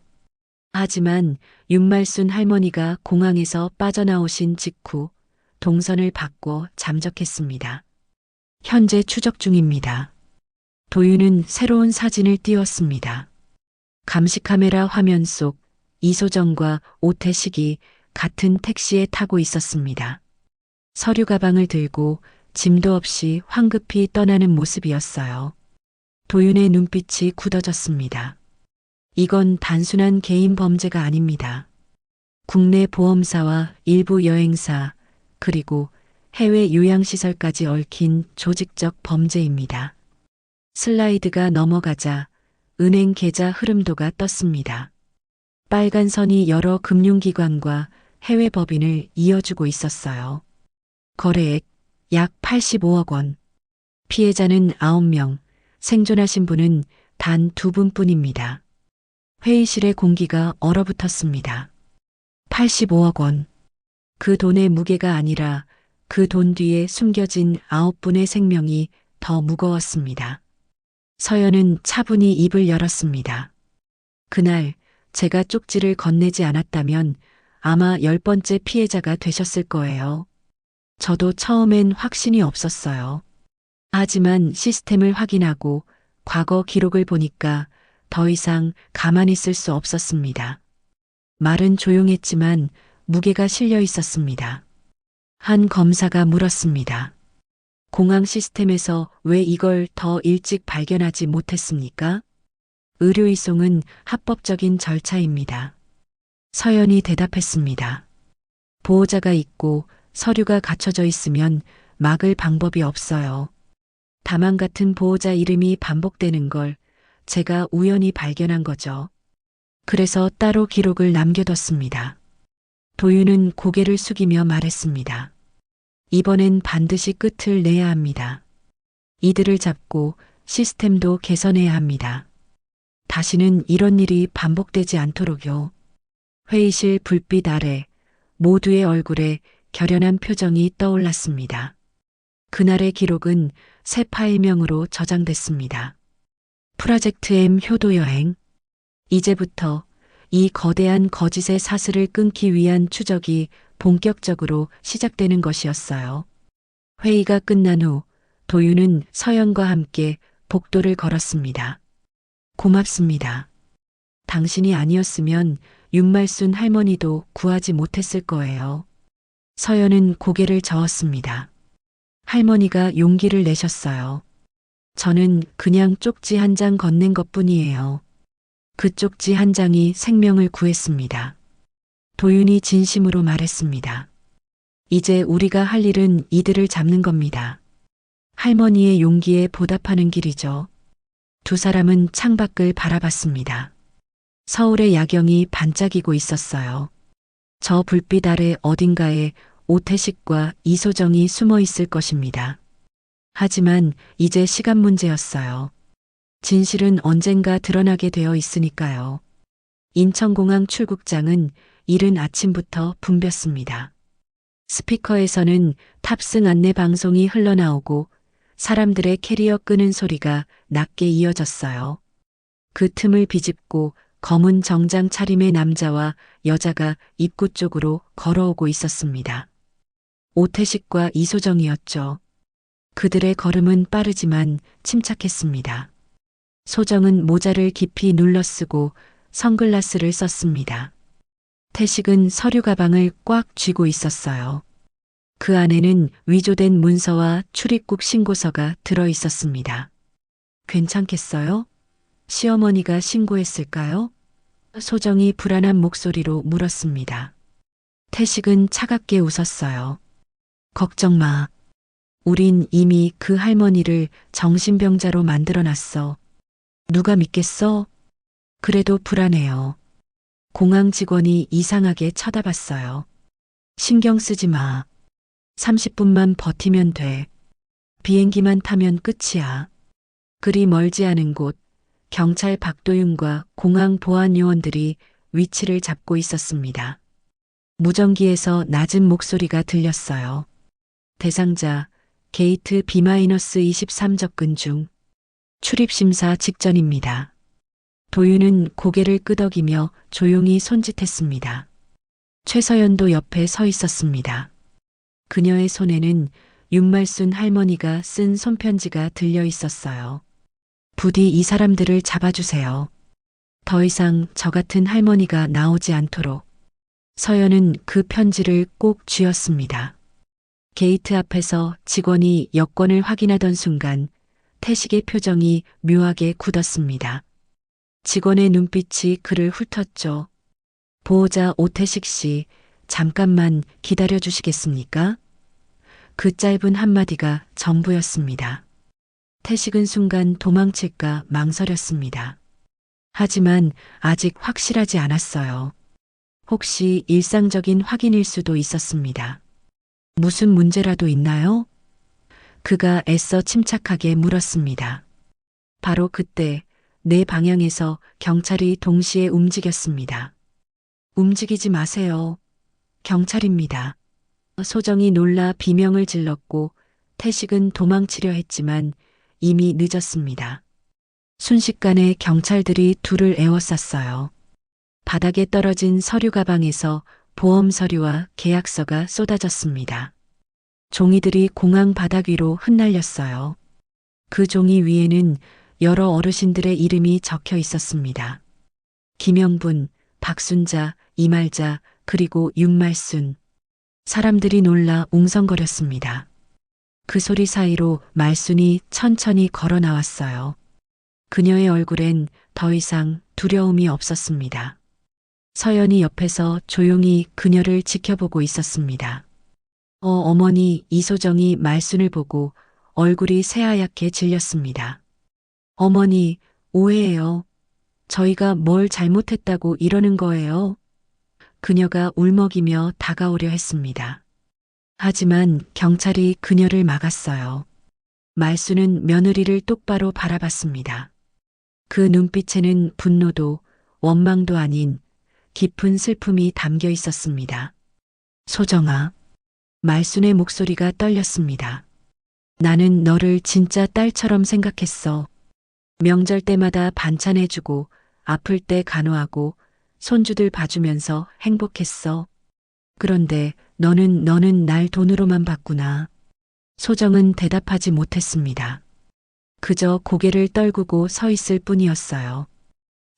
하지만 윤말순 할머니가 공항에서 빠져나오신 직후 동선을 바꿔 잠적했습니다. 현재 추적 중입니다. 도윤은 새로운 사진을 띄웠습니다. 감시카메라 화면 속 이소정과 오태식이 같은 택시에 타고 있었습니다. 서류 가방을 들고 짐도 없이 황급히 떠나는 모습이었어요. 도윤의 눈빛이 굳어졌습니다. 이건 단순한 개인 범죄가 아닙니다. 국내 보험사와 일부 여행사 그리고 해외 요양시설까지 얽힌 조직적 범죄입니다. 슬라이드가 넘어가자 은행 계좌 흐름도가 떴습니다. 빨간 선이 여러 금융기관과 해외 법인을 이어주고 있었어요. 거래액 약 85억 원. 피해자는 9명, 생존하신 분은 단 2분뿐입니다. 회의실의 공기가 얼어붙었습니다. 85억 원. 그 돈의 무게가 아니라 그 돈 뒤에 숨겨진 9분의 생명이 더 무거웠습니다. 서연은 차분히 입을 열었습니다. 그날 제가 쪽지를 건네지 않았다면 아마 10번째 피해자가 되셨을 거예요. 저도 처음엔 확신이 없었어요. 하지만 시스템을 확인하고 과거 기록을 보니까 더 이상 가만히 있을 수 없었습니다. 말은 조용했지만 무게가 실려 있었습니다. 한 검사가 물었습니다. 공항 시스템에서 왜 이걸 더 일찍 발견하지 못했습니까? 의료 이송은 합법적인 절차입니다. 서연이 대답했습니다. 보호자가 있고 서류가 갖춰져 있으면 막을 방법이 없어요. 다만 같은 보호자 이름이 반복되는 걸 제가 우연히 발견한 거죠. 그래서 따로 기록을 남겨뒀습니다. 도윤은 고개를 숙이며 말했습니다. 이번엔 반드시 끝을 내야 합니다. 이들을 잡고 시스템도 개선해야 합니다. 다시는 이런 일이 반복되지 않도록요. 회의실 불빛 아래 모두의 얼굴에 결연한 표정이 떠올랐습니다. 그날의 기록은 새 파일명으로 저장됐습니다. 프로젝트 M 효도여행. 이제부터 이 거대한 거짓의 사슬을 끊기 위한 추적이 본격적으로 시작되는 것이었어요. 회의가 끝난 후 도윤은 서연과 함께 복도를 걸었습니다. 고맙습니다. 당신이 아니었으면 윤말순 할머니도 구하지 못했을 거예요. 서연은 고개를 저었습니다. 할머니가 용기를 내셨어요. 저는 그냥 쪽지 한 장 건넨 것뿐이에요. 그 쪽지 한 장이 생명을 구했습니다. 도윤이 진심으로 말했습니다. 이제 우리가 할 일은 이들을 잡는 겁니다. 할머니의 용기에 보답하는 길이죠. 두 사람은 창밖을 바라봤습니다. 서울의 야경이 반짝이고 있었어요. 저 불빛 아래 어딘가에 오태식과 이소정이 숨어 있을 것입니다. 하지만 이제 시간 문제였어요. 진실은 언젠가 드러나게 되어 있으니까요. 인천공항 출국장은 이른 아침부터 붐볐습니다. 스피커에서는 탑승 안내 방송이 흘러나오고 사람들의 캐리어 끄는 소리가 낮게 이어졌어요. 그 틈을 비집고 검은 정장 차림의 남자와 여자가 입구 쪽으로 걸어오고 있었습니다. 오태식과 이소정이었죠. 그들의 걸음은 빠르지만 침착했습니다. 소정은 모자를 깊이 눌러쓰고 선글라스를 썼습니다. 태식은 서류 가방을 꽉 쥐고 있었어요. 그 안에는 위조된 문서와 출입국 신고서가 들어 있었습니다. 괜찮겠어요? 시어머니가 신고했을까요? 소정이 불안한 목소리로 물었습니다. 태식은 차갑게 웃었어요. 걱정 마. 우린 이미 그 할머니를 정신병자로 만들어놨어. 누가 믿겠어? 그래도 불안해요. 공항 직원이 이상하게 쳐다봤어요. 신경 쓰지 마. 30분만 버티면 돼. 비행기만 타면 끝이야. 그리 멀지 않은 곳, 경찰 박도윤과 공항 보안 요원들이 위치를 잡고 있었습니다. 무전기에서 낮은 목소리가 들렸어요. 대상자, 게이트 B-23 접근 중. 출입심사 직전입니다. 도윤은 고개를 끄덕이며 조용히 손짓했습니다. 최서연도 옆에 서 있었습니다. 그녀의 손에는 윤말순 할머니가 쓴 손편지가 들려 있었어요. 부디 이 사람들을 잡아주세요. 더 이상 저 같은 할머니가 나오지 않도록. 서연은 그 편지를 꼭 쥐었습니다. 게이트 앞에서 직원이 여권을 확인하던 순간 태식의 표정이 묘하게 굳었습니다. 직원의 눈빛이 그를 훑었죠. 보호자 오태식 씨, 잠깐만 기다려 주시겠습니까? 그 짧은 한마디가 전부였습니다. 태식은 순간 도망칠까 망설였습니다. 하지만 아직 확실하지 않았어요. 혹시 일상적인 확인일 수도 있었습니다. 무슨 문제라도 있나요? 그가 애써 침착하게 물었습니다. 바로 그때 내 방향에서 경찰이 동시에 움직였습니다. 움직이지 마세요. 경찰입니다. 소정이 놀라 비명을 질렀고 태식은 도망치려 했지만 이미 늦었습니다. 순식간에 경찰들이 둘을 에워쌌어요. 바닥에 떨어진 서류 가방에서 보험 서류와 계약서가 쏟아졌습니다. 종이들이 공항 바닥 위로 흩날렸어요. 그 종이 위에는 여러 어르신들의 이름이 적혀 있었습니다. 김영분, 박순자, 이말자, 그리고 윤말순. 사람들이 놀라 웅성거렸습니다. 그 소리 사이로 말순이 천천히 걸어 나왔어요. 그녀의 얼굴엔 더 이상 두려움이 없었습니다. 서연이 옆에서 조용히 그녀를 지켜보고 있었습니다. 어머니, 이소정이 말순을 보고 얼굴이 새하얗게 질렸습니다. 어머니, 오해예요. 저희가 뭘 잘못했다고 이러는 거예요. 그녀가 울먹이며 다가오려 했습니다. 하지만 경찰이 그녀를 막았어요. 말순은 며느리를 똑바로 바라봤습니다. 그 눈빛에는 분노도 원망도 아닌 깊은 슬픔이 담겨 있었습니다. 소정아, 말순의 목소리가 떨렸습니다. 나는 너를 진짜 딸처럼 생각했어. 명절 때마다 반찬해주고 아플 때 간호하고 손주들 봐주면서 행복했어. 그런데 너는 날 돈으로만 봤구나. 소정은 대답하지 못했습니다. 그저 고개를 떨구고 서 있을 뿐이었어요.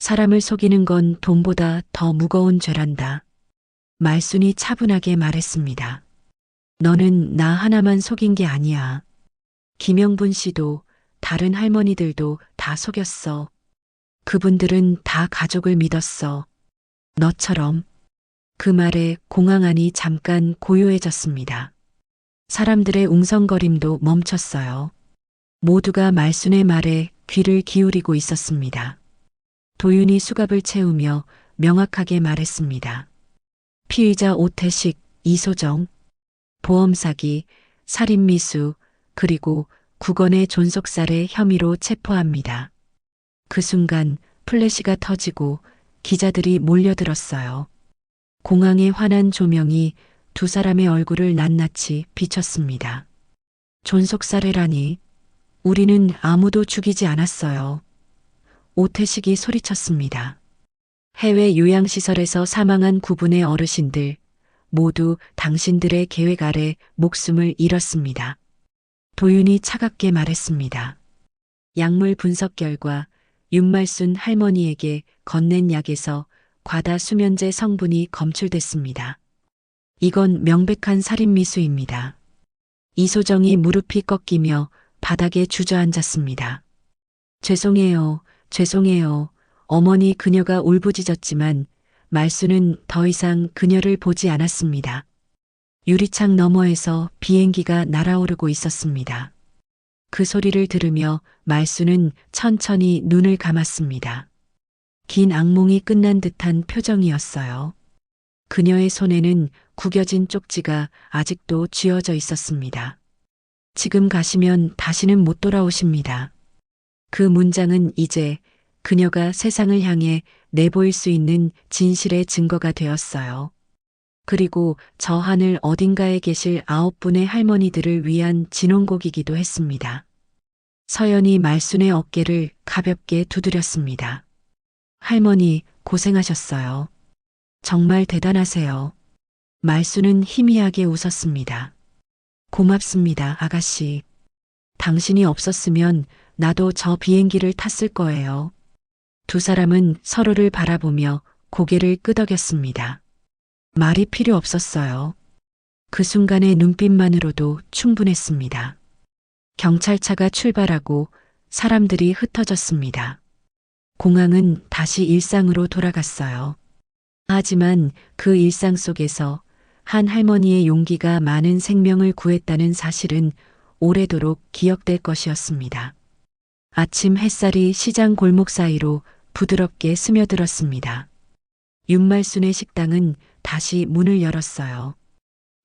사람을 속이는 건 돈보다 더 무거운 죄란다. 말순이 차분하게 말했습니다. 너는 나 하나만 속인 게 아니야. 김영분 씨도 다른 할머니들도 다 속였어. 그분들은 다 가족을 믿었어. 너처럼. 그 말에 공항 안이 잠깐 고요해졌습니다. 사람들의 웅성거림도 멈췄어요. 모두가 말순의 말에 귀를 기울이고 있었습니다. 도윤이 수갑을 채우며 명확하게 말했습니다. 피의자 오태식, 이소정, 보험 사기, 살인 미수, 그리고 9건의 존속살해 혐의로 체포합니다. 그 순간 플래시가 터지고 기자들이 몰려들었어요. 공항의 환한 조명이 두 사람의 얼굴을 낱낱이 비췄습니다. 존속살해라니, 우리는 아무도 죽이지 않았어요. 오태식이 소리쳤습니다. 해외 요양시설에서 사망한 9분의 어르신들, 모두 당신들의 계획 아래 목숨을 잃었습니다. 도윤이 차갑게 말했습니다. 약물 분석 결과 윤말순 할머니에게 건넨 약에서 과다 수면제 성분이 검출됐습니다. 이건 명백한 살인미수입니다. 이소정이 무릎이 꺾이며 바닥에 주저앉았습니다. 죄송해요, 죄송해요. 어머니. 그녀가 울부짖었지만 말순은 더 이상 그녀를 보지 않았습니다. 유리창 너머에서 비행기가 날아오르고 있었습니다. 그 소리를 들으며 말순은 천천히 눈을 감았습니다. 긴 악몽이 끝난 듯한 표정이었어요. 그녀의 손에는 구겨진 쪽지가 아직도 쥐어져 있었습니다. 지금 가시면 다시는 못 돌아오십니다. 그 문장은 이제 그녀가 세상을 향해 내보일 수 있는 진실의 증거가 되었어요. 그리고 저 하늘 어딘가에 계실 9분의 할머니들을 위한 진홍곡이기도 했습니다. 서연이 말순의 어깨를 가볍게 두드렸습니다. 할머니, 고생하셨어요. 정말 대단하세요. 말순은 희미하게 웃었습니다. 고맙습니다, 아가씨. 당신이 없었으면 나도 저 비행기를 탔을 거예요. 두 사람은 서로를 바라보며 고개를 끄덕였습니다. 말이 필요 없었어요. 그 순간의 눈빛만으로도 충분했습니다. 경찰차가 출발하고 사람들이 흩어졌습니다. 공항은 다시 일상으로 돌아갔어요. 하지만 그 일상 속에서 한 할머니의 용기가 많은 생명을 구했다는 사실은 오래도록 기억될 것이었습니다. 아침 햇살이 시장 골목 사이로 부드럽게 스며들었습니다. 윤말순의 식당은 다시 문을 열었어요.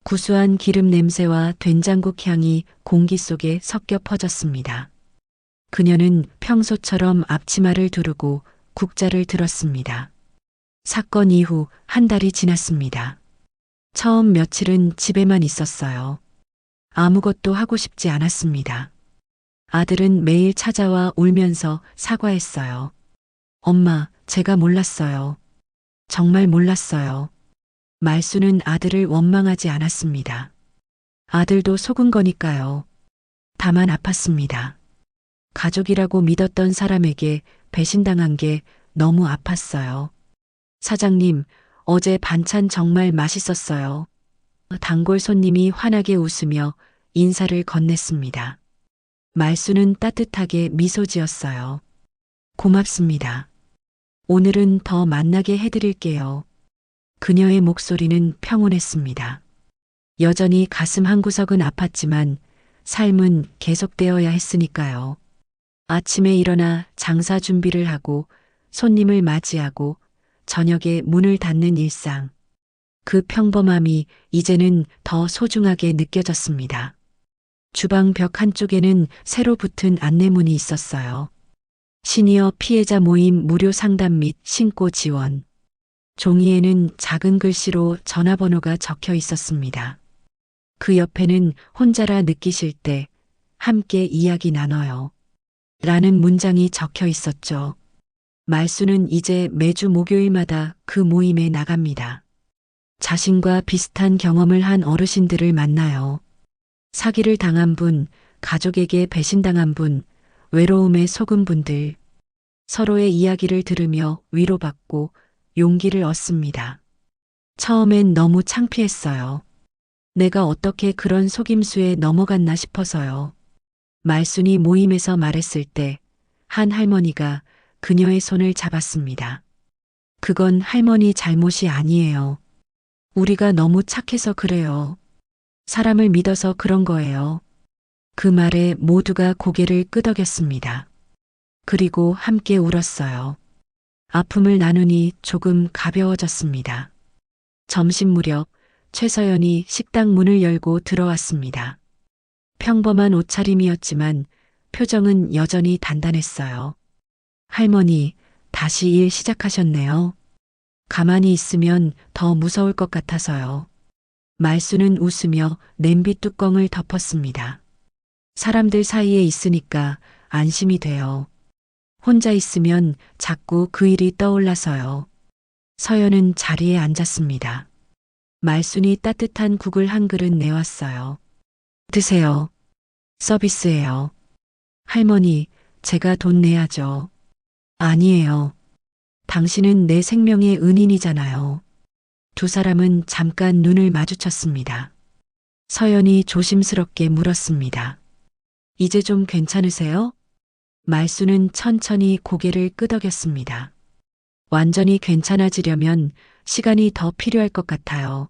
구수한 기름 냄새와 된장국 향이 공기 속에 섞여 퍼졌습니다. 그녀는 평소처럼 앞치마를 두르고 국자를 들었습니다. 사건 이후 한 달이 지났습니다. 처음 며칠은 집에만 있었어요. 아무것도 하고 싶지 않았습니다. 아들은 매일 찾아와 울면서 사과했어요. 엄마, 제가 몰랐어요. 정말 몰랐어요. 말순은 아들을 원망하지 않았습니다. 아들도 속은 거니까요. 다만 아팠습니다. 가족이라고 믿었던 사람에게 배신당한 게 너무 아팠어요. 사장님, 어제 반찬 정말 맛있었어요. 단골 손님이 환하게 웃으며 인사를 건넸습니다. 말순은 따뜻하게 미소 지었어요. 고맙습니다. 오늘은 더 만나게 해드릴게요. 그녀의 목소리는 평온했습니다. 여전히 가슴 한구석은 아팠지만 삶은 계속되어야 했으니까요. 아침에 일어나 장사 준비를 하고 손님을 맞이하고 저녁에 문을 닫는 일상. 그 평범함이 이제는 더 소중하게 느껴졌습니다. 주방 벽 한쪽에는 새로 붙은 안내문이 있었어요. 시니어 피해자 모임 무료 상담 및 신고 지원. 종이에는 작은 글씨로 전화번호가 적혀 있었습니다. 그 옆에는 혼자라 느끼실 때 함께 이야기 나눠요. 라는 문장이 적혀 있었죠. 말순은 이제 매주 목요일마다 그 모임에 나갑니다. 자신과 비슷한 경험을 한 어르신들을 만나요. 사기를 당한 분, 가족에게 배신당한 분, 외로움에 속은 분들. 서로의 이야기를 들으며 위로받고 용기를 얻습니다. 처음엔 너무 창피했어요. 내가 어떻게 그런 속임수에 넘어갔나 싶어서요. 말순이 모임에서 말했을 때 한 할머니가 그녀의 손을 잡았습니다. 그건 할머니 잘못이 아니에요. 우리가 너무 착해서 그래요. 사람을 믿어서 그런 거예요. 그 말에 모두가 고개를 끄덕였습니다. 그리고 함께 울었어요. 아픔을 나누니 조금 가벼워졌습니다. 점심 무렵 최서연이 식당 문을 열고 들어왔습니다. 평범한 옷차림이었지만 표정은 여전히 단단했어요. 할머니, 다시 일 시작하셨네요. 가만히 있으면 더 무서울 것 같아서요. 말순은 웃으며 냄비 뚜껑을 덮었습니다. 사람들 사이에 있으니까 안심이 돼요. 혼자 있으면 자꾸 그 일이 떠올라서요. 서연은 자리에 앉았습니다. 말순이 따뜻한 국을 한 그릇 내왔어요. 드세요. 서비스예요. 할머니, 제가 돈 내야죠. 아니에요. 당신은 내 생명의 은인이잖아요. 두 사람은 잠깐 눈을 마주쳤습니다. 서연이 조심스럽게 물었습니다. 이제 좀 괜찮으세요? 말순은 천천히 고개를 끄덕였습니다. 완전히 괜찮아지려면 시간이 더 필요할 것 같아요.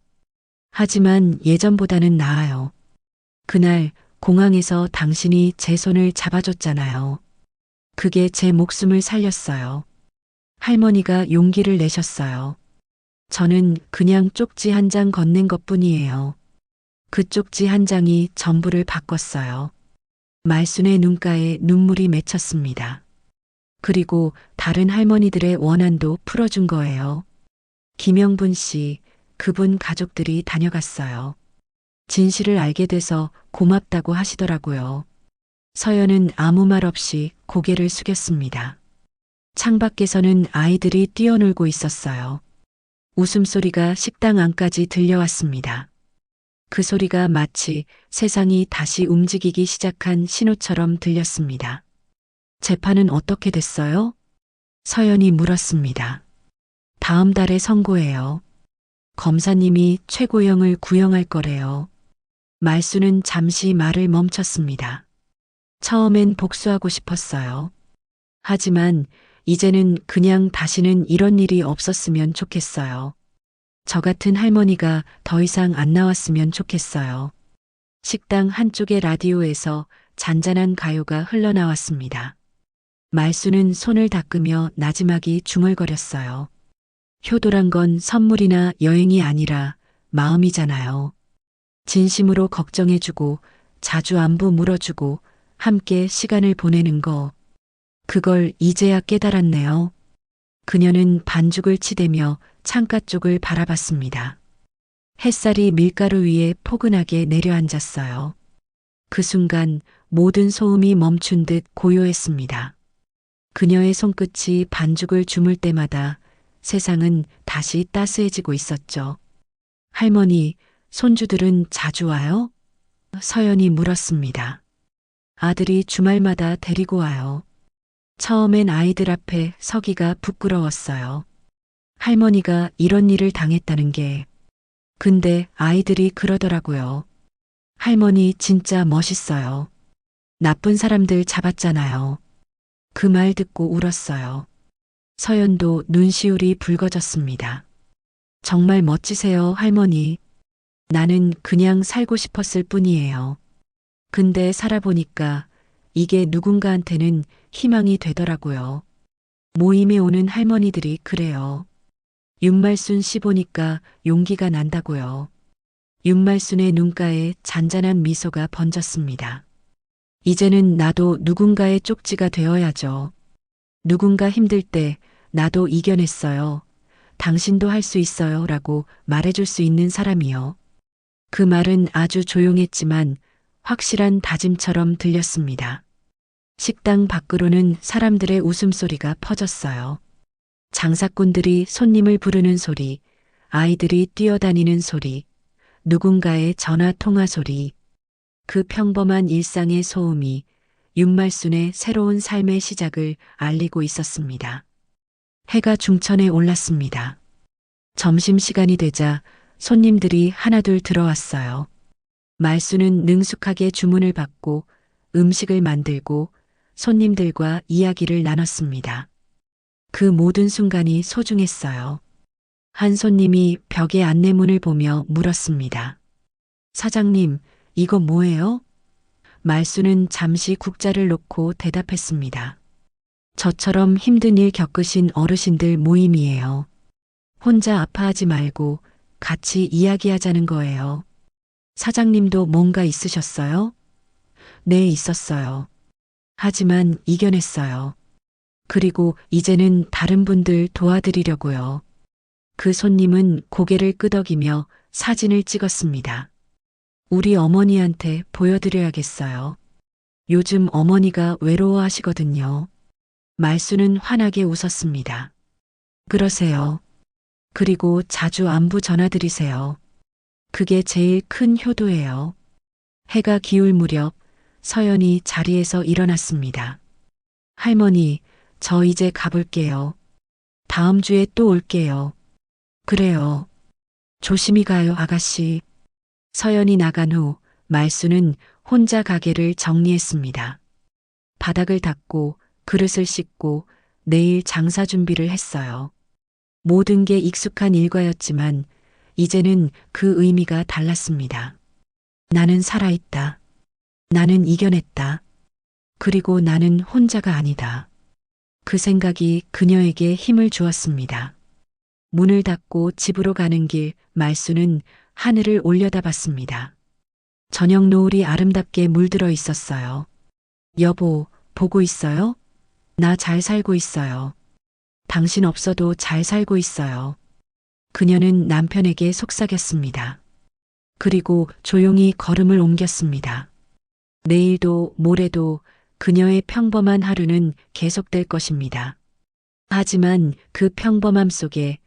하지만 예전보다는 나아요. 그날 공항에서 당신이 제 손을 잡아줬잖아요. 그게 제 목숨을 살렸어요. 할머니가 용기를 내셨어요. 저는 그냥 쪽지 한 장 건넨 것뿐이에요. 그 쪽지 한 장이 전부를 바꿨어요. 말순의 눈가에 눈물이 맺혔습니다. 그리고 다른 할머니들의 원한도 풀어준 거예요. 김영분 씨, 그분 가족들이 다녀갔어요. 진실을 알게 돼서 고맙다고 하시더라고요. 서연은 아무 말 없이 고개를 숙였습니다. 창밖에서는 아이들이 뛰어놀고 있었어요. 웃음소리가 식당 안까지 들려왔습니다. 그 소리가 마치 세상이 다시 움직이기 시작한 신호처럼 들렸습니다. 재판은 어떻게 됐어요? 서연이 물었습니다. 다음 달에 선고해요. 검사님이 최고형을 구형할 거래요. 말수는 잠시 말을 멈췄습니다. 처음엔 복수하고 싶었어요. 하지만 이제는 그냥 다시는 이런 일이 없었으면 좋겠어요. 저 같은 할머니가 더 이상 안 나왔으면 좋겠어요. 식당 한쪽의 라디오에서 잔잔한 가요가 흘러나왔습니다. 말수는 손을 닦으며 나지막이 중얼거렸어요. 효도란 건 선물이나 여행이 아니라 마음이잖아요. 진심으로 걱정해주고 자주 안부 물어주고 함께 시간을 보내는 거. 그걸 이제야 깨달았네요. 그녀는 반죽을 치대며 창가 쪽을 바라봤습니다. 햇살이 밀가루 위에 포근하게 내려앉았어요. 그 순간 모든 소음이 멈춘 듯 고요했습니다. 그녀의 손끝이 반죽을 주물 때마다 세상은 다시 따스해지고 있었죠. 할머니, 손주들은 자주 와요? 서연이 물었습니다. 아들이 주말마다 데리고 와요. 처음엔 아이들 앞에 서기가 부끄러웠어요. 할머니가 이런 일을 당했다는 게. 근데 아이들이 그러더라고요. 할머니 진짜 멋있어요. 나쁜 사람들 잡았잖아요. 그 말 듣고 울었어요. 서연도 눈시울이 붉어졌습니다. 정말 멋지세요, 할머니. 나는 그냥 살고 싶었을 뿐이에요. 근데 살아보니까 이게 누군가한테는 희망이 되더라고요. 모임에 오는 할머니들이 그래요. 윤말순 씨 보니까 용기가 난다고요. 윤말순의 눈가에 잔잔한 미소가 번졌습니다. 이제는 나도 누군가의 쪽지가 되어야죠. 누군가 힘들 때 나도 이겨냈어요. 당신도 할 수 있어요. 라고 말해줄 수 있는 사람이요. 그 말은 아주 조용했지만 확실한 다짐처럼 들렸습니다. 식당 밖으로는 사람들의 웃음소리가 퍼졌어요. 장사꾼들이 손님을 부르는 소리, 아이들이 뛰어다니는 소리, 누군가의 전화 통화 소리, 그 평범한 일상의 소음이 윤말순의 새로운 삶의 시작을 알리고 있었습니다. 해가 중천에 올랐습니다. 점심시간이 되자 손님들이 하나둘 들어왔어요. 말순은 능숙하게 주문을 받고 음식을 만들고 손님들과 이야기를 나눴습니다. 그 모든 순간이 소중했어요. 한 손님이 벽의 안내문을 보며 물었습니다. 사장님, 이거 뭐예요? 말수는 잠시 국자를 놓고 대답했습니다. 저처럼 힘든 일 겪으신 어르신들 모임이에요. 혼자 아파하지 말고 같이 이야기하자는 거예요. 사장님도 뭔가 있으셨어요? 네, 있었어요. 하지만 이겨냈어요. 그리고 이제는 다른 분들 도와드리려고요. 그 손님은 고개를 끄덕이며 사진을 찍었습니다. 우리 어머니한테 보여드려야겠어요. 요즘 어머니가 외로워하시거든요. 말수는 환하게 웃었습니다. 그러세요. 그리고 자주 안부 전화드리세요. 그게 제일 큰 효도예요. 해가 기울 무렵 서연이 자리에서 일어났습니다. 할머니, 저 이제 가볼게요. 다음 주에 또 올게요. 그래요. 조심히 가요, 아가씨. 서연이 나간 후 말수는 혼자 가게를 정리했습니다. 바닥을 닦고 그릇을 씻고 내일 장사 준비를 했어요. 모든 게 익숙한 일과였지만 이제는 그 의미가 달랐습니다. 나는 살아있다. 나는 이겨냈다. 그리고 나는 혼자가 아니다. 그 생각이 그녀에게 힘을 주었습니다. 문을 닫고 집으로 가는 길 말수는 하늘을 올려다봤습니다. 저녁 노을이 아름답게 물들어 있었어요. 여보, 보고 있어요? 나 잘 살고 있어요. 당신 없어도 잘 살고 있어요. 그녀는 남편에게 속삭였습니다. 그리고 조용히 걸음을 옮겼습니다. 내일도 모레도 그녀의 평범한 하루는 계속될 것입니다. 하지만 그 평범함 속에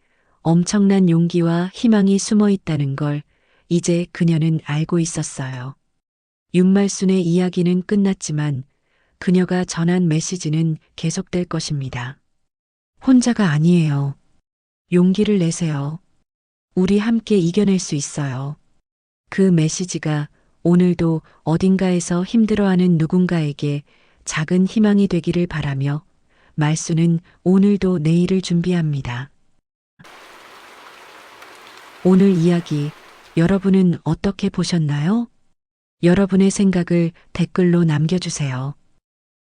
엄청난 용기와 희망이 숨어 있다는 걸 이제 그녀는 알고 있었어요. 윤말순의 이야기는 끝났지만 그녀가 전한 메시지는 계속될 것입니다. 혼자가 아니에요. 용기를 내세요. 우리 함께 이겨낼 수 있어요. 그 메시지가 오늘도 어딘가에서 힘들어하는 누군가에게 작은 희망이 되기를 바라며 말수는 오늘도 내일을 준비합니다. 오늘 이야기 여러분은 어떻게 보셨나요? 여러분의 생각을 댓글로 남겨주세요.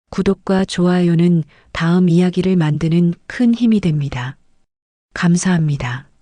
구독과 좋아요는 다음 이야기를 만드는 큰 힘이 됩니다. 감사합니다.